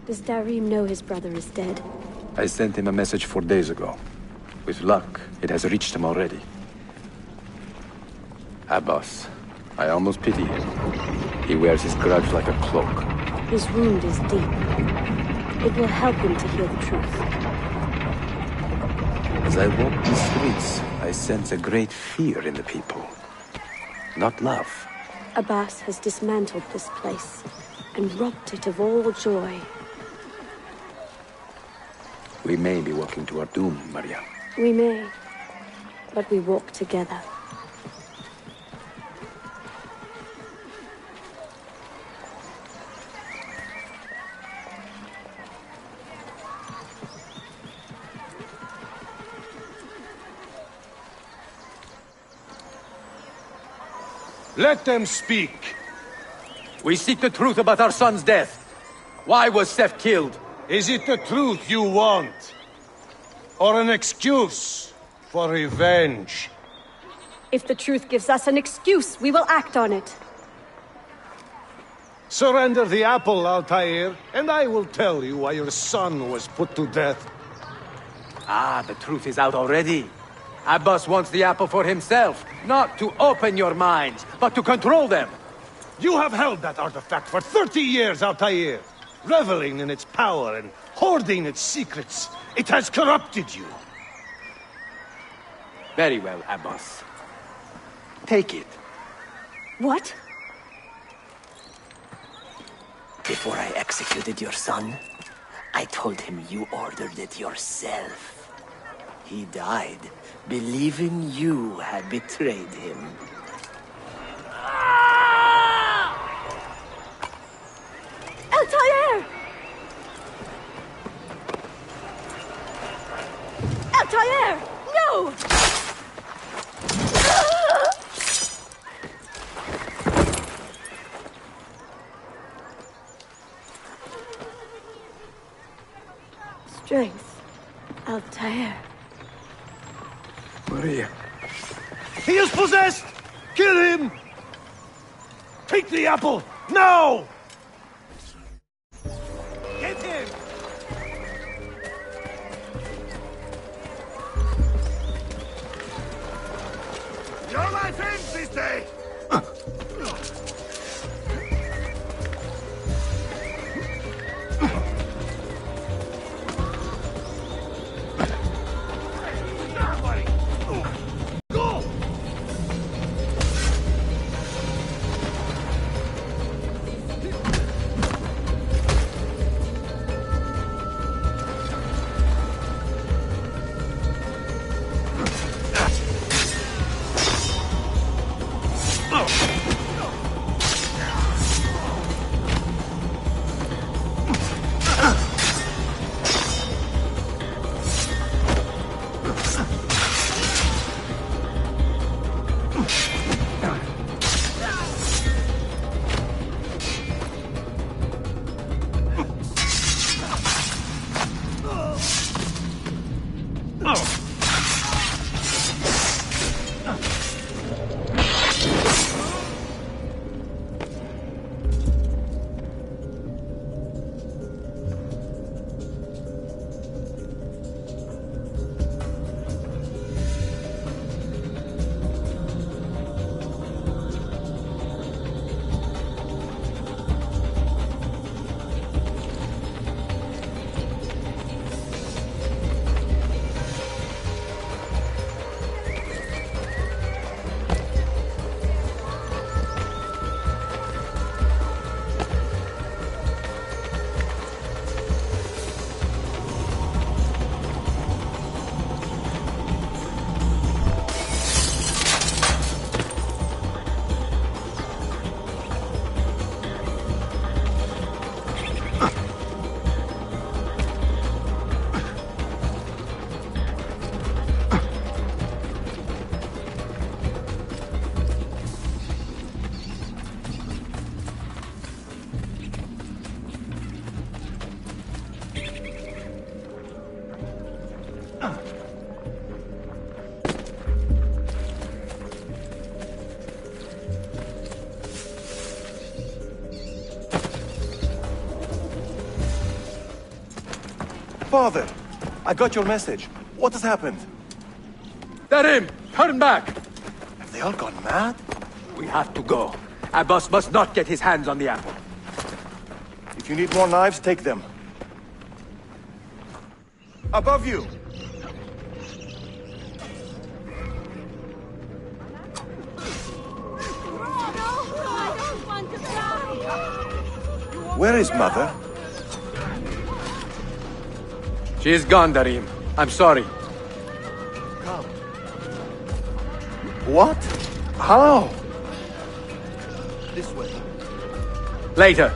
Does Darim know his brother is dead? I sent him a message 4 days ago. With luck, it has reached him already. Abbas, I almost pity him. He wears his grudge like a cloak. His wound is deep. It will help him to hear the truth. As I walk these streets, I sense a great fear in the people. Not love. Abbas has dismantled this place and robbed it of all joy. We may be walking to our doom, Maria. We may, but we walk together. Let them speak. We seek the truth about our son's death. Why was Seth killed? Is it the truth you want? Or an excuse for revenge? If the truth gives us an excuse, we will act on it. Surrender the apple, Altair, and I will tell you why your son was put to death. Ah, the truth is out already. Abbas wants the apple for himself, not to open your minds, but to control them. You have held that artifact for 30 years, Altair, reveling in its power and hoarding its secrets. It has corrupted you. Very well, Abbas. Take it. What? Before I executed your son, I told him you ordered it yourself. He died, believing you had betrayed him. Altair! Altair! No! Strength. Altair. Maria. He is possessed! Kill him! Take the apple, now! Get him! You're my friend this day! Father, I got your message. What has happened? Darim, turn back! Have they all gone mad? We have to go. Abbas must not get his hands on the apple. If you need more knives, take them. Above you! Where is Mother? She is gone, Darim. I'm sorry. Come. What? How? This way. Later.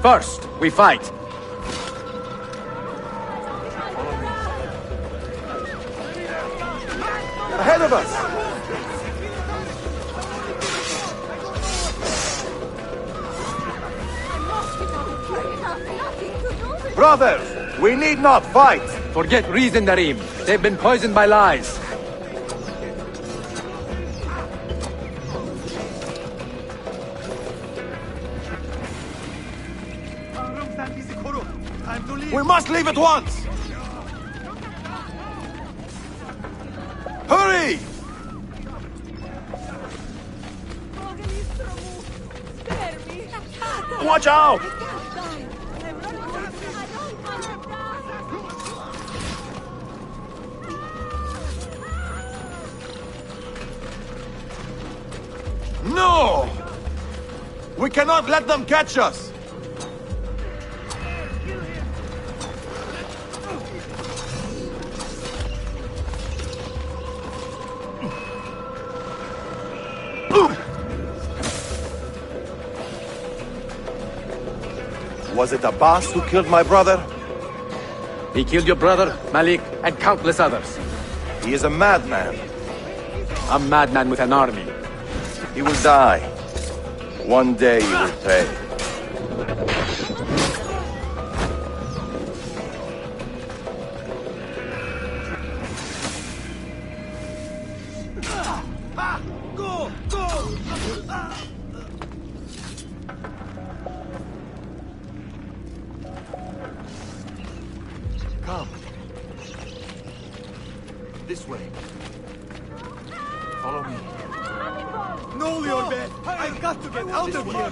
First, we fight. Ahead of us! Brothers, we need not fight! Forget reason, Darim. They've been poisoned by lies. We must leave at once! Hurry! Watch out! No! We cannot let them catch us! Was it Abbas who killed my brother? He killed your brother, Malik, and countless others. He is a madman. A madman with an army. He will die. One day he will pay. Go! Go! Come. This way. Follow me. No, Leon, I've got to get out of here! I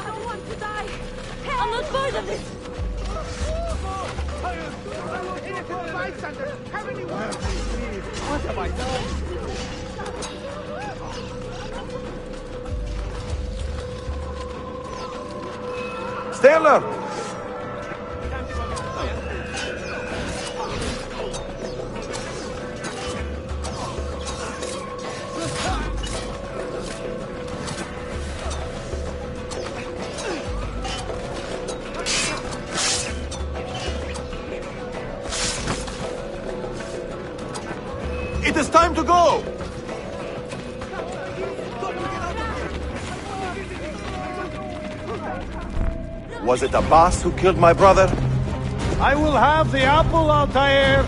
don't want to die. I'm not part of this. Innocent bystanders! Have any words? What have I done? Stay alert! It is time to go! Was it Abbas who killed my brother? I will have the apple, Altair,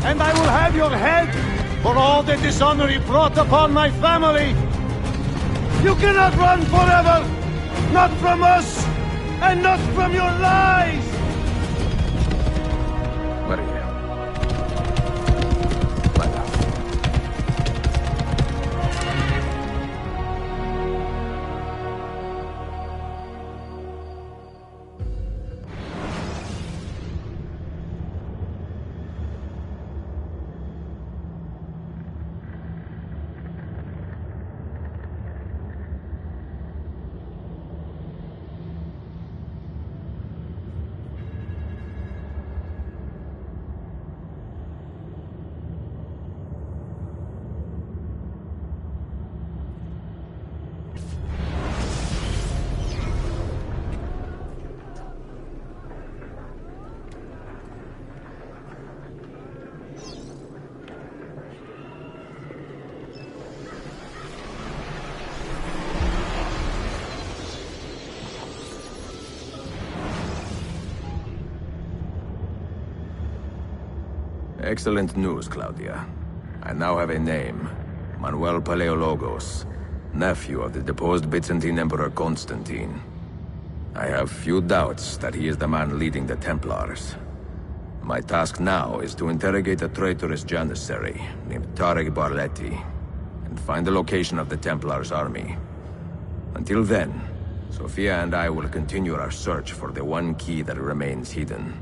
and I will have your head for all the dishonor he brought upon my family. You cannot run forever, not from us, and not from your lies! Maria. Excellent news, Claudia. I now have a name. Manuel Paleologos, nephew of the deposed Byzantine Emperor Constantine. I have few doubts that he is the man leading the Templars. My task now is to interrogate a traitorous janissary named Tarek Barletti, and find the location of the Templars' army. Until then, Sophia and I will continue our search for the one key that remains hidden.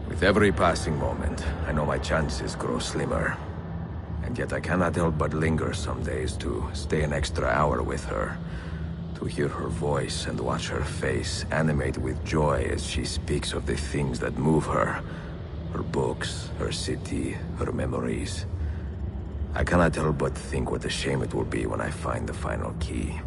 With every passing moment, I know my chances grow slimmer. And yet I cannot help but linger some days to stay an extra hour with her. To hear her voice and watch her face animate with joy as she speaks of the things that move her. Her books, her city, her memories. I cannot help but think what a shame it will be when I find the final key.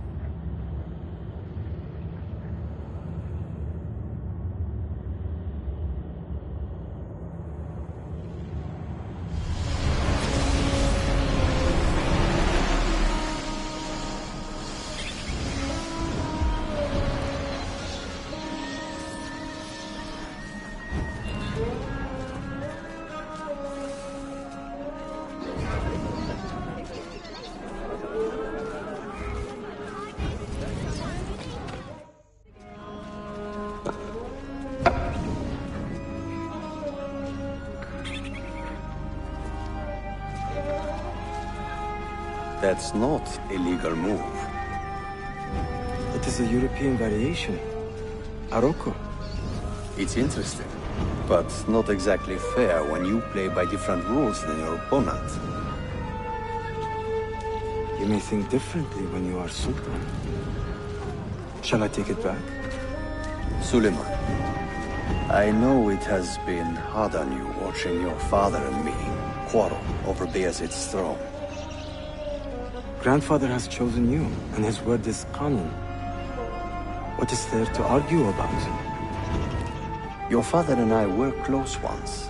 That's not a legal move. It is a European variation. Aroko. It's interesting, but not exactly fair when you play by different rules than your opponent. You may think differently when you are Sultan. Shall I take it back? Suleiman, I know it has been hard on you watching your father and me quarrel over Bayezid's throne. Grandfather has chosen you, and his word is Qanun. What is there to argue about? Your father and I were close once,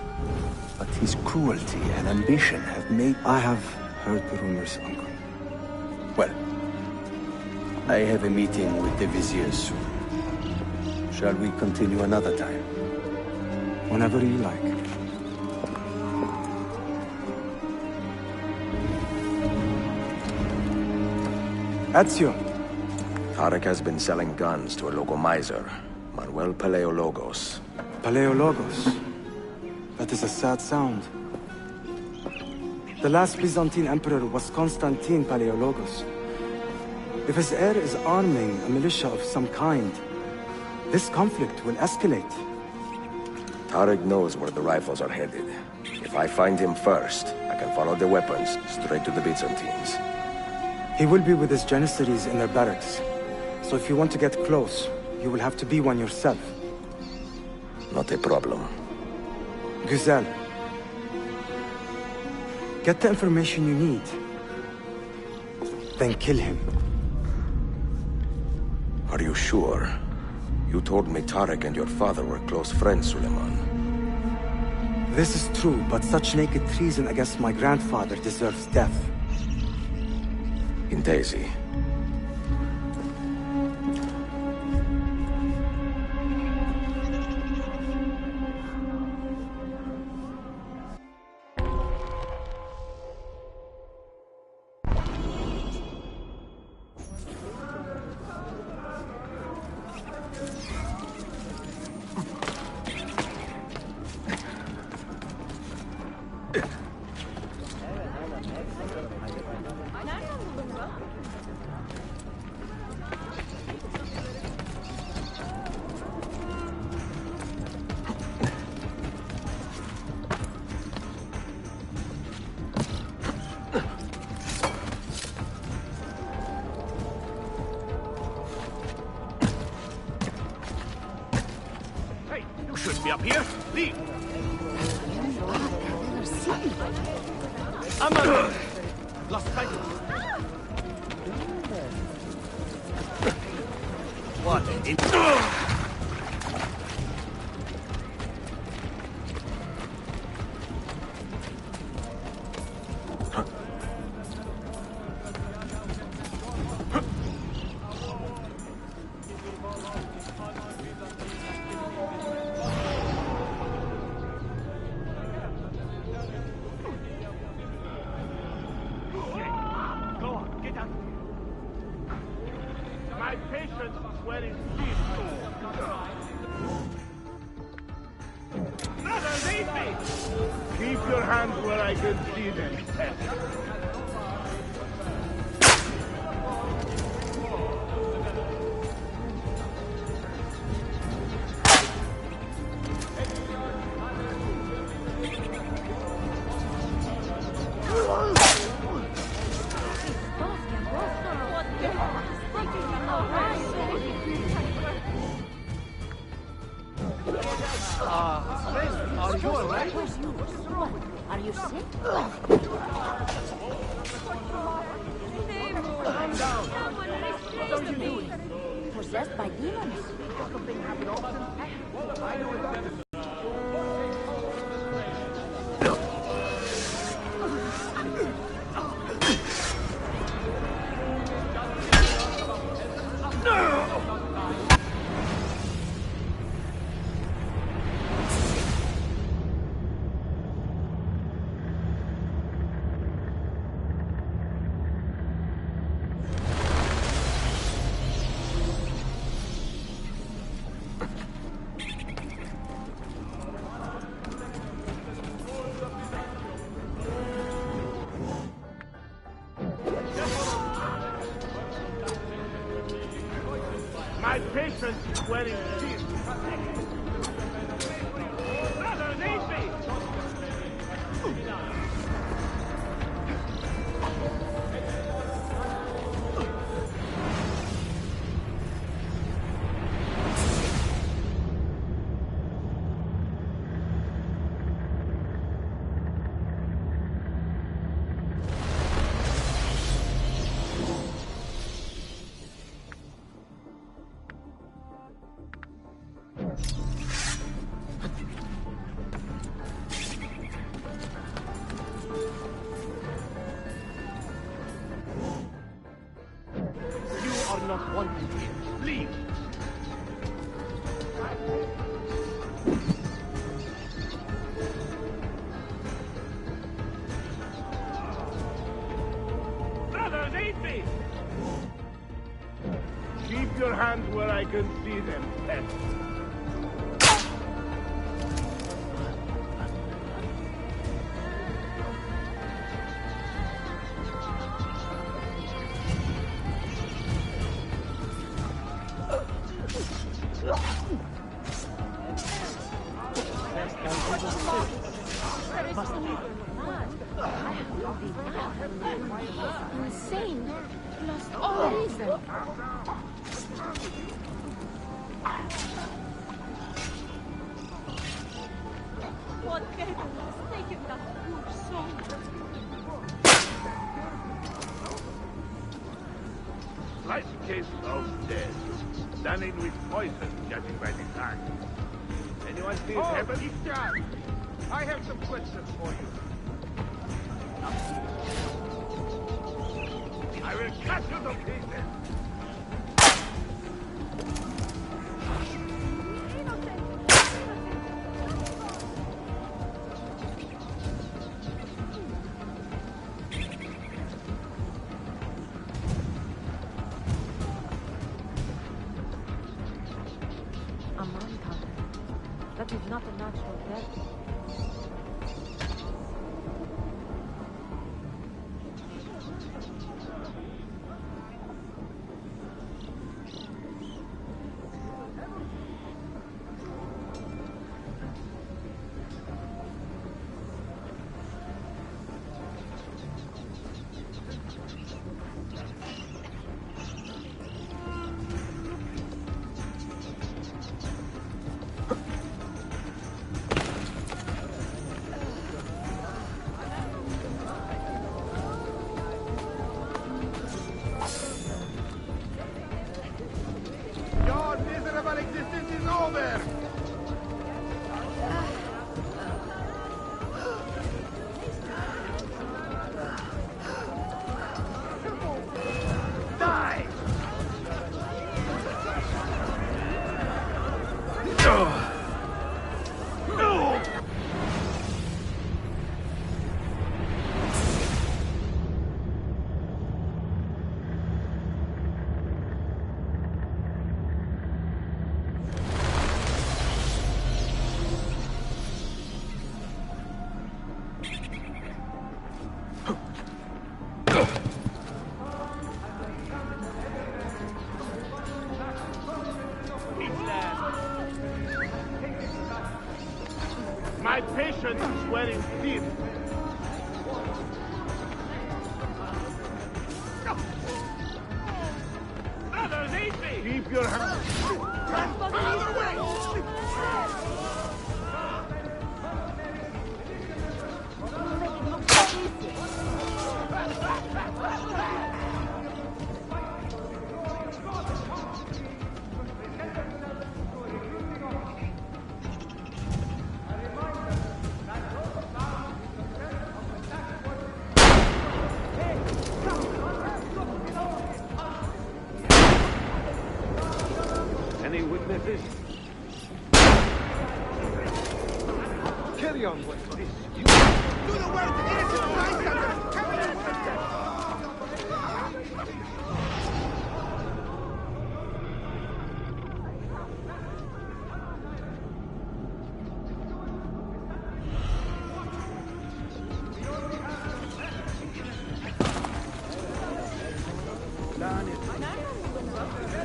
but his cruelty and ambition have made... I have heard the rumors, Uncle. Well, I have a meeting with the Vizier soon. Shall we continue another time? Whenever you like. Ezio! Tarek has been selling guns to a local miser, Manuel Paleologos. Paleologos? That is a sad sound. The last Byzantine emperor was Constantine Paleologos. If his heir is arming a militia of some kind, this conflict will escalate. Tarek knows where the rifles are headed. If I find him first, I can follow the weapons straight to the Byzantines. He will be with his janissaries in their barracks. So if you want to get close, you will have to be one yourself. Not a problem. Güzel. Get the information you need. Then kill him. Are you sure? You told me Tarek and your father were close friends, Suleiman. This is true, but such naked treason against my grandfather deserves death. In Daisy. Be up here. Leave. I'm lost sight. What in... sweating teeth. Brother, leave me! Keep your hands where I can see them, pet. Are you alright? Are you sick? Calm down. Don't you do it. Possessed by demons. My patient is wearing teeth. Brother, leave me! not wanted here. Leave! Brothers, aid me! Keep your hands where I can see them, pet. Insane. Lost all reason. What devil has taken that poor soul? Slight case of death. Standing with poison, judging by the time. Anyone see it happen? John, I have some questions for you. I will cut you to pieces! A manhunter. That is not a natural death. Your miserable existence is over! Die! My patience is wearing thin. Brothers, aid me! Keep your hands. Any witnesses? Carry on with this. You do the work, innocent bystanders! Come in with them!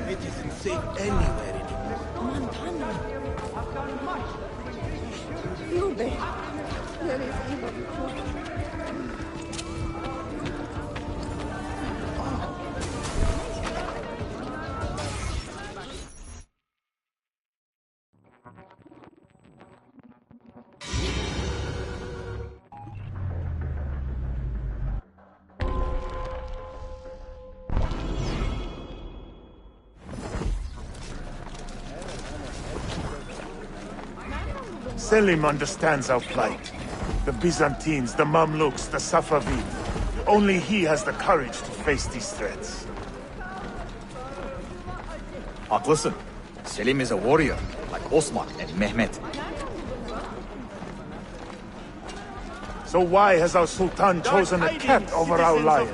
It isn't safe anywhere anymore. Montana. You there. There is evil too. Selim understands our plight. The Byzantines, the Mamluks, the Safavid. Only he has the courage to face these threats. Haklısın. Selim is a warrior, like Osman and Mehmet. So why has our Sultan chosen a cat over our lion?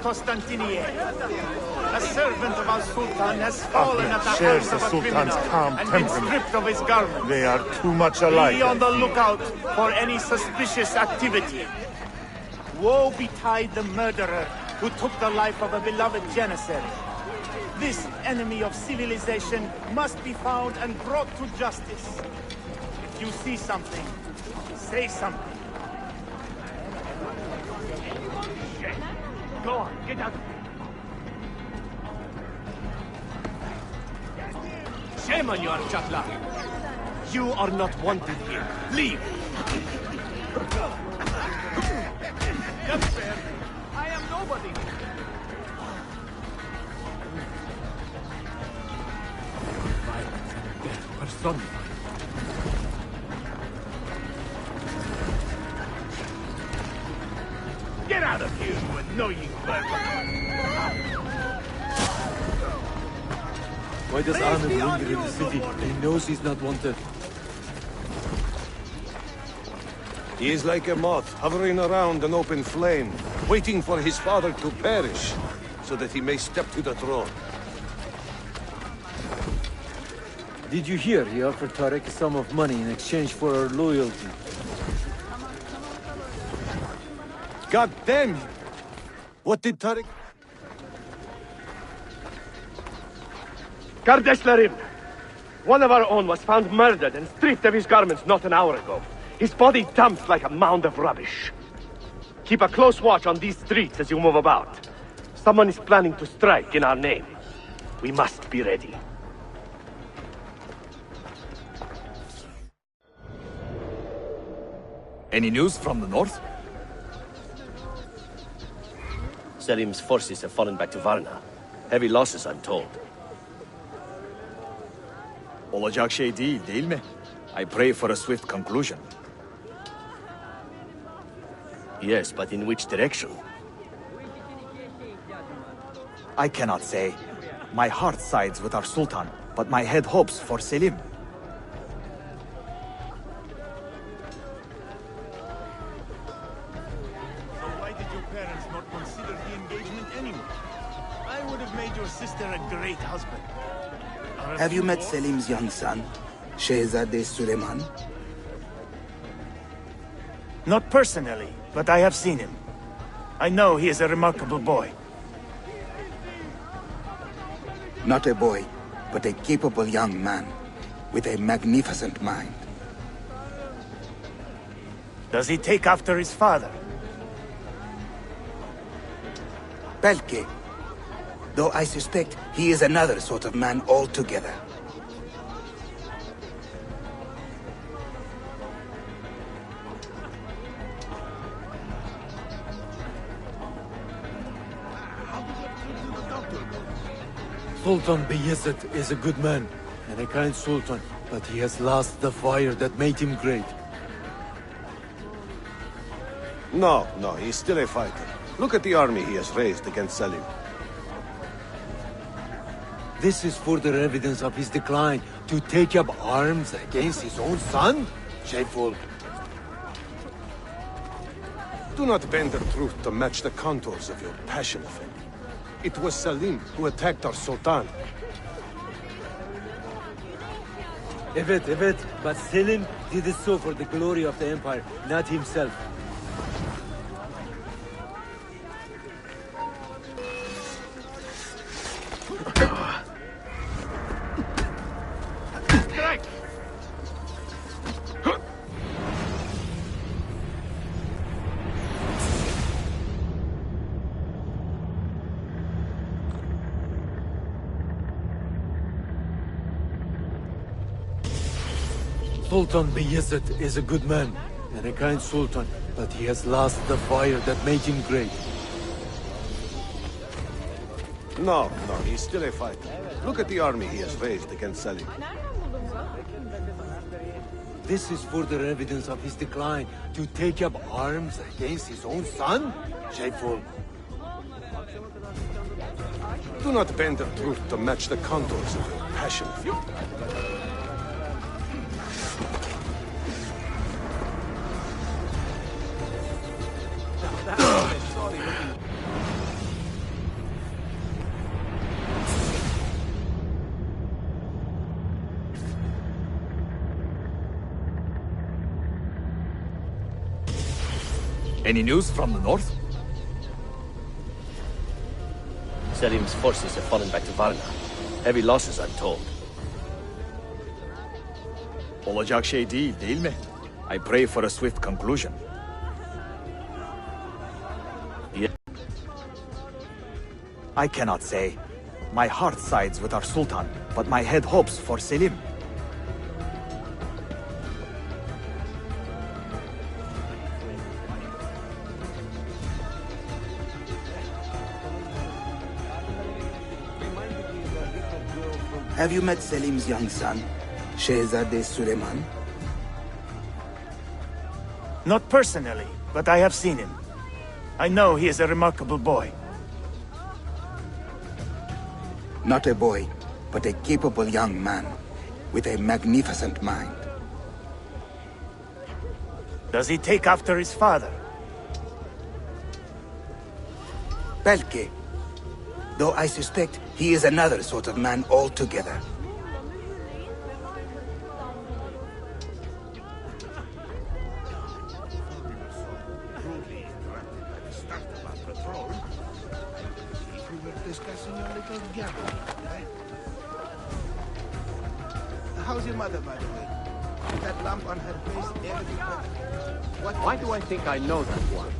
A servant of our Sultan has fallen at the shares hands the of a Sultan's criminal calm and been temperament. stripped of his garments. They are too much alike. Be on the lookout for any suspicious activity. Woe betide the murderer who took the life of a beloved janissary. This enemy of civilization must be found and brought to justice. If you see something, say something. Go on, get out. Shame on you, Archatla. You are not wanted here. Leave. Youngster, I am nobody. Get out of here, you annoying vermin! Why does Ahmed linger in the city? He knows he's not wanted. He is like a moth, hovering around an open flame, waiting for his father to perish, so that he may step to the throne. Did you hear he offered Tarek a sum of money in exchange for our loyalty? God damn you! What did Tarek... Kardeşlerim! One of our own was found murdered and stripped of his garments not an hour ago. His body dumped like a mound of rubbish. Keep a close watch on these streets as you move about. Someone is planning to strike in our name. We must be ready. Any news from the north? Selim's forces have fallen back to Varna. Heavy losses, I'm told. Olacak şey değil mi? I pray for a swift conclusion. Yes, but in which direction? I cannot say. My heart sides with our Sultan, but my head hopes for Selim. So why did your parents not consider the engagement anymore? I would have made your sister a great husband. Have you met Selim's young son, Shehzade Suleiman? Not personally, but I have seen him. I know he is a remarkable boy. Not a boy, but a capable young man with a magnificent mind. Does he take after his father? Belke. Though I suspect he is another sort of man altogether. Sultan Bayezid is a good man and a kind sultan, but he has lost the fire that made him great. No, he's still a fighter. Look at the army he has raised against Selim. This is further evidence of his decline, to take up arms against his own son? Shameful. Do not bend the truth to match the contours of your passion, Effendi. It was Selim who attacked our Sultan. Evet, but Selim did it so for the glory of the Empire, not himself. Sultan Bayezid is a good man and a kind sultan, but he has lost the fire that made him great. No, he's still a fighter. Look at the army he has raised against Selim. This is further evidence of his decline, to take up arms against his own son? Shameful. Do not bend the truth to match the contours of your passion. Any news from the north? Selim's forces have fallen back to Varna. Heavy losses, I'm told. Olacak şey değil mi? I pray for a swift conclusion. Yeah. I cannot say. My heart sides with our Sultan, but my head hopes for Selim. Have you met Selim's young son, Shehzade Suleiman? Not personally, but I have seen him. I know he is a remarkable boy. Not a boy, but a capable young man, with a magnificent mind. Does he take after his father? Belke. Though I suspect he is another sort of man altogether. How's your mother, by the way? With that lump on her face, everything perfect. Why do I think I know that one?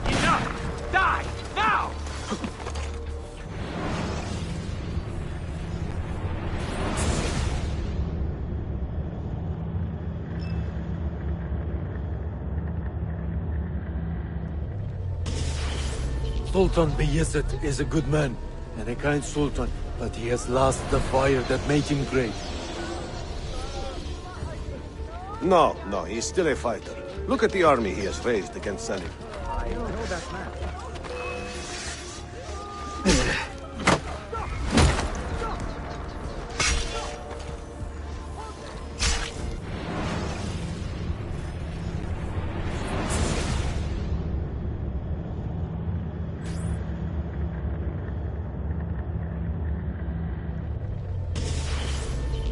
Enough! Die! Now! Sultan Bayezid is a good man and a kind sultan, but he has lost the fire that made him great. No, he's still a fighter. Look at the army he has raised against Selim. I don't know that man.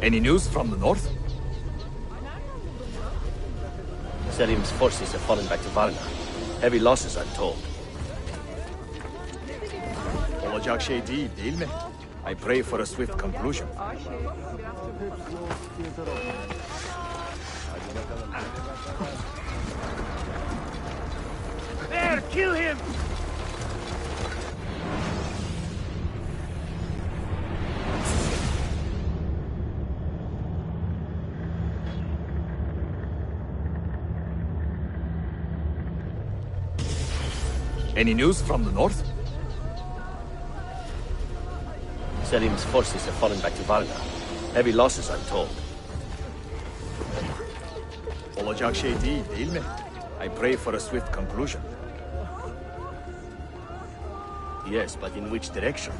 Any news from the north? Selim's forces have fallen back to Varna. Heavy losses, I'm told. Olacak şey değil mi? I pray for a swift conclusion. There, kill him! Any news from the north? Selim's forces have fallen back to Varna. Heavy losses, I'm told. Olacak şey değil mi? I pray for a swift conclusion. Yes, but in which direction?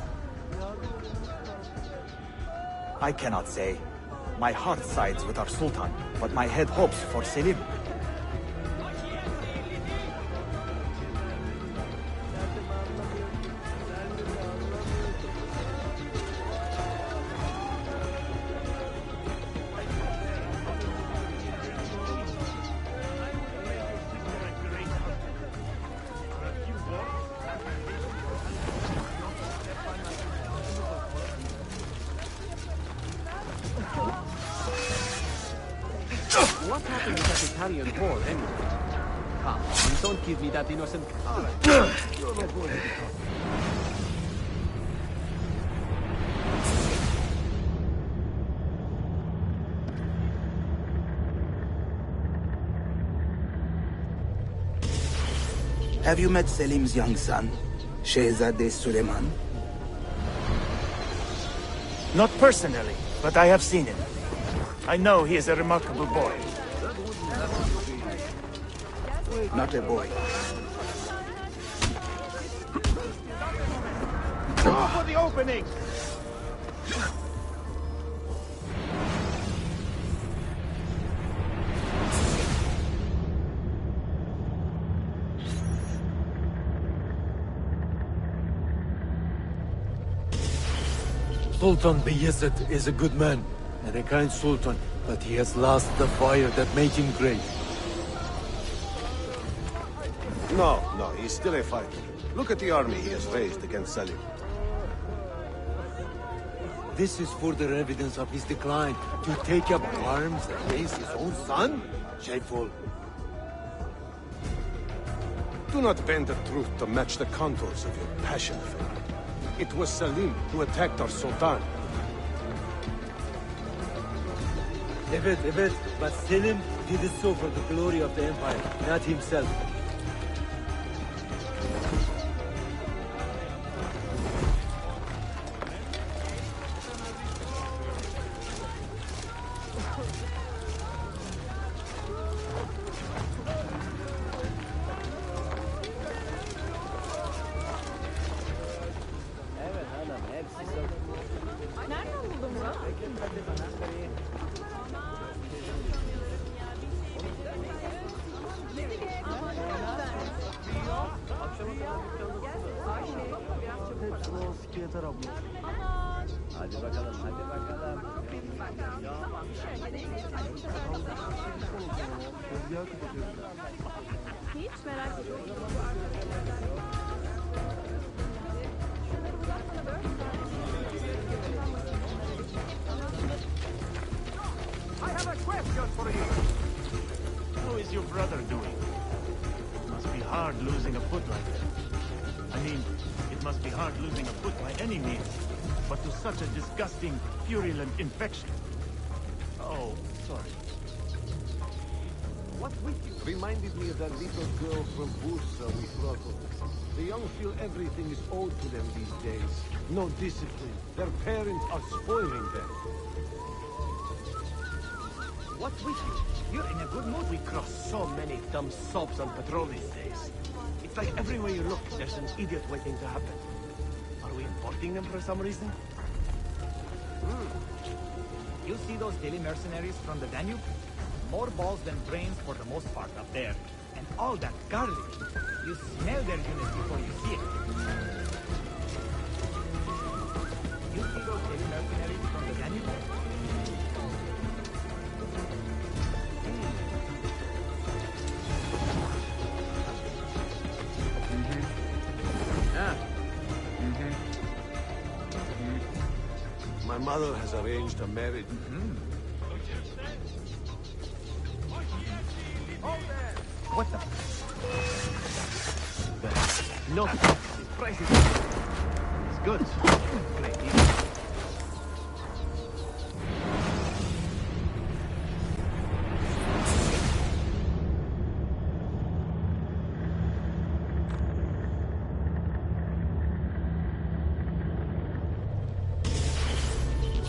I cannot say. My heart sides with our Sultan, but my head hopes for Selim. What happened to that Italian whore, anyway? Come on, don't give me that innocent... All right. You're not going to be caught. Have you met Selim's young son, Shehzade Suleiman? Not personally, but I have seen him. I know he is a remarkable boy. Not a boy. Go for the opening! Sultan Bayezid is a good man and a kind sultan, but he has lost the fire that made him great. No, he's still a fighter. Look at the army he has raised against Selim. This is further evidence of his decline. To take up arms against his own son? Shameful. Do not bend the truth to match the contours of your passion for it. It was Selim who attacked our Sultan. Evet, but Selim did it so for the glory of the Empire, not himself. Hadi bakalım. Hiç merak etmeyin. I have a question for you. How is your brother doing? It must be hard losing a foot like that. I mean, it must be hard losing a foot by any means, but to such a disgusting, purulent infection. Oh, sorry. What with you reminded me of that little girl from Bursa we throttled. The young feel everything is owed to them these days. No discipline. Their parents are spoiling them. What with you? You're in a good mood. We cross so many dumb sops on patrol these days. It's like everywhere you look, there's an idiot waiting to happen. Are we importing them for some reason? You see those daily mercenaries from the Danube? More balls than brains for the most part up there. And all that garlic. You smell their units before you see it. You see those daily mercenaries from the Danube? mother has arranged a marriage. What the? No. Price is it's good. Great deal.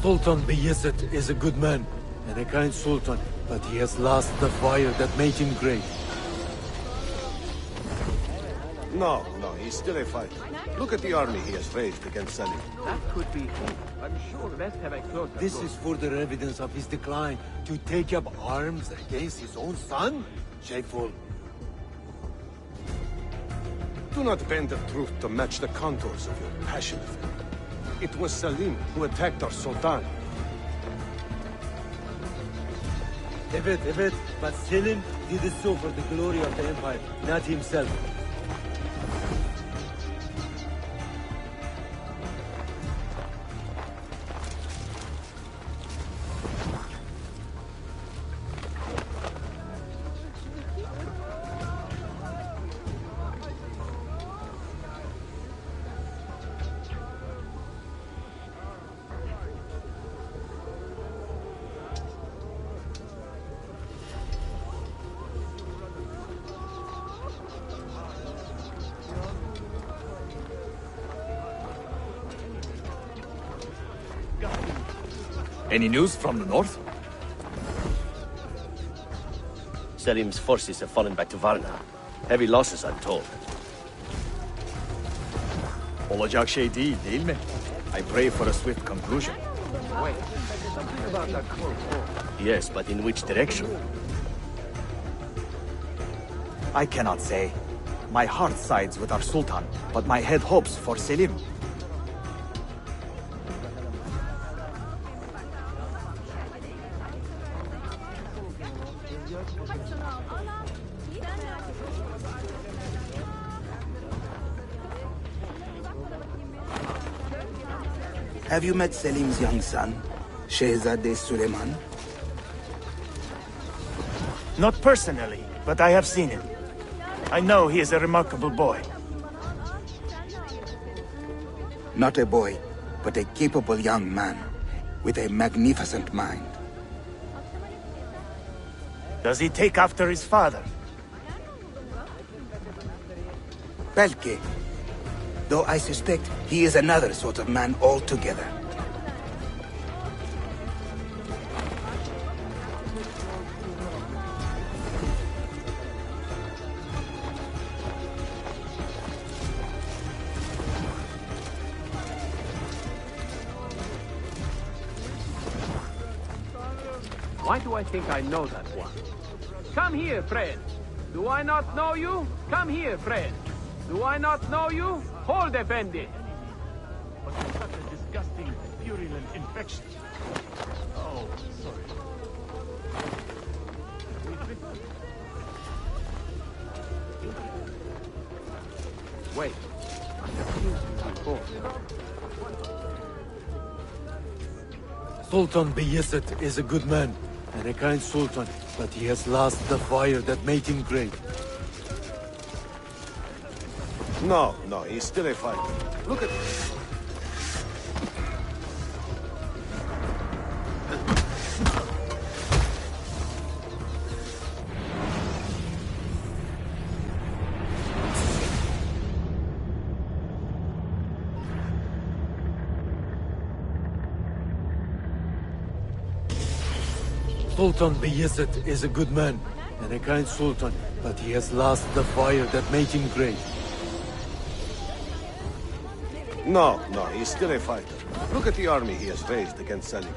Sultan Bayezid is a good man and a kind sultan, but he has lost the fire that made him great. No, he's still a fighter. Look at the army he has raised against Salim. That could be. I'm sure best have a closer This look. is further evidence of his decline. To take up arms against his own son? Shameful. Do not bend the truth to match the contours of your passion for it. It was Salim who attacked our Sultan. Evet, but Selim did it so for the glory of the empire, not himself. Any news from the north? Selim's forces have fallen back to Varna. Heavy losses, I'm told. Olacak şey değil mi? I pray for a swift conclusion. Wait, something about that close war. Yes, but in which direction? I cannot say. My heart sides with our sultan, but my head hopes for Selim. Have you met Selim's young son, Shehzade Suleiman? Not personally, but I have seen him. I know he is a remarkable boy. Not a boy, but a capable young man with a magnificent mind. Does he take after his father? Belki. Though I suspect he is another sort of man altogether. Why do I think I know that one? Come here, friend. Do I not know you? Come here, friend. Do I not know you? Hold the bandit. But it's such a disgusting, virulent infection. Oh, sorry. Wait. I have seen you before. Sultan Bayezid is a good man and a kind sultan, but he has lost the fire that made him great. No, he's still a fighter. Look at this. Sultan Bayezid is a good man and a kind sultan, but he has lost the fire that made him great. No, he's still a fighter. Look at the army he has raised against Salim.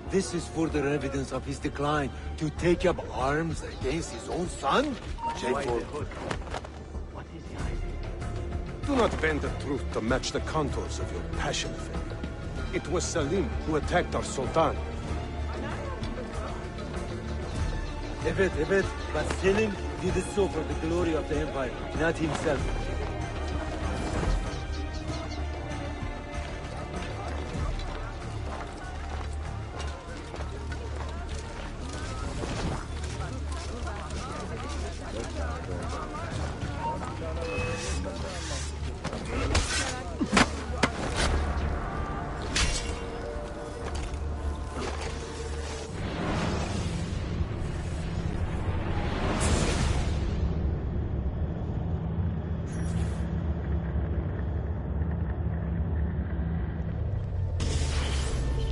This is further evidence of his decline. To take up arms against his own son? Shameful. What is he hiding? Do not bend the truth to match the contours of your passion for it. It was Salim who attacked our Sultan. Evet, but Selim did it so for the glory of the empire, not himself.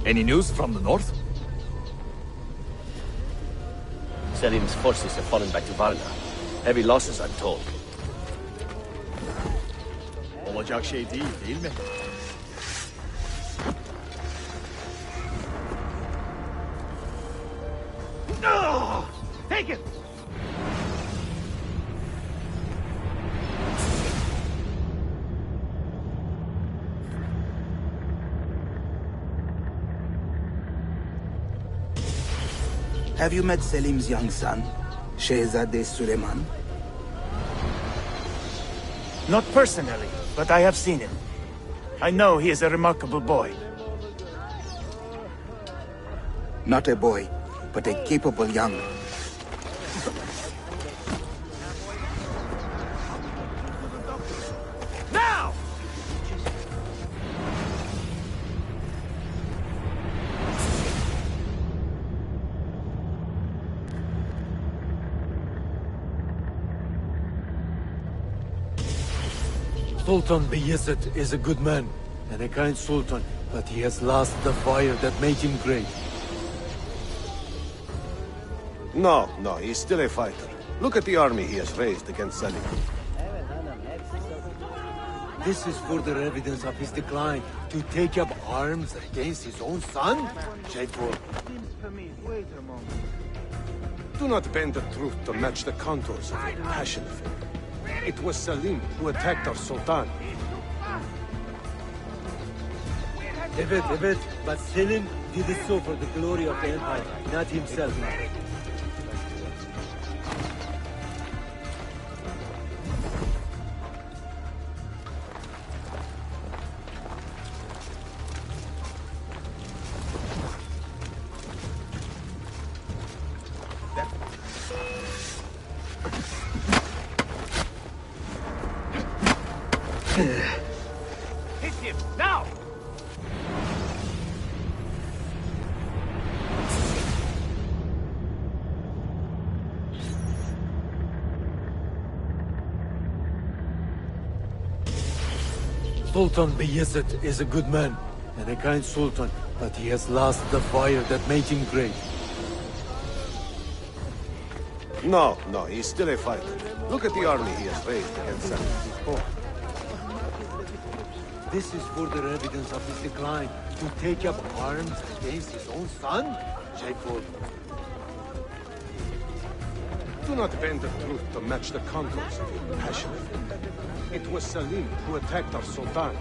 Any news from the north? Selim's forces have fallen back to Varna. Heavy losses, I'm told. Olacak şey değil, değil mi? No! Take it! Have you met Selim's young son, Shehzadeh Suleiman? Not personally, but I have seen him. I know he is a remarkable boy. Not a boy, but a capable young. Now! Sultan Bayezid is a good man and a kind sultan, but he has lost the fire that made him great. No, he's still a fighter. Look at the army he has raised against Selim. This is further evidence of his decline. To take up arms against his own son? Shameful. Wait a moment. Do not bend the truth to match the contours of your passion for him. It was Selim who attacked our Sultan. Evet, but Selim did it so for the glory of the Empire, not himself. Hit him, now! Sultan Bayezid is a good man and a kind sultan, but he has lost the fire that made him great. No, he's still a fighter. Look at the army he has raised against Selim. This is further evidence of his decline. To take up arms against his own son? Shameful. Do not bend the truth to match the contours of your passion for him. It was Selim who attacked our Sultan.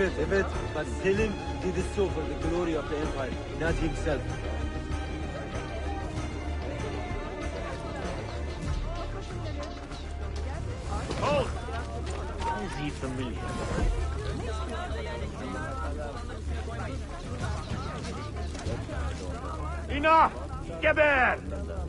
Evet. But Selim did so for the glory of the Empire, not himself. Hold! Why is he familiar? Enough! Geber!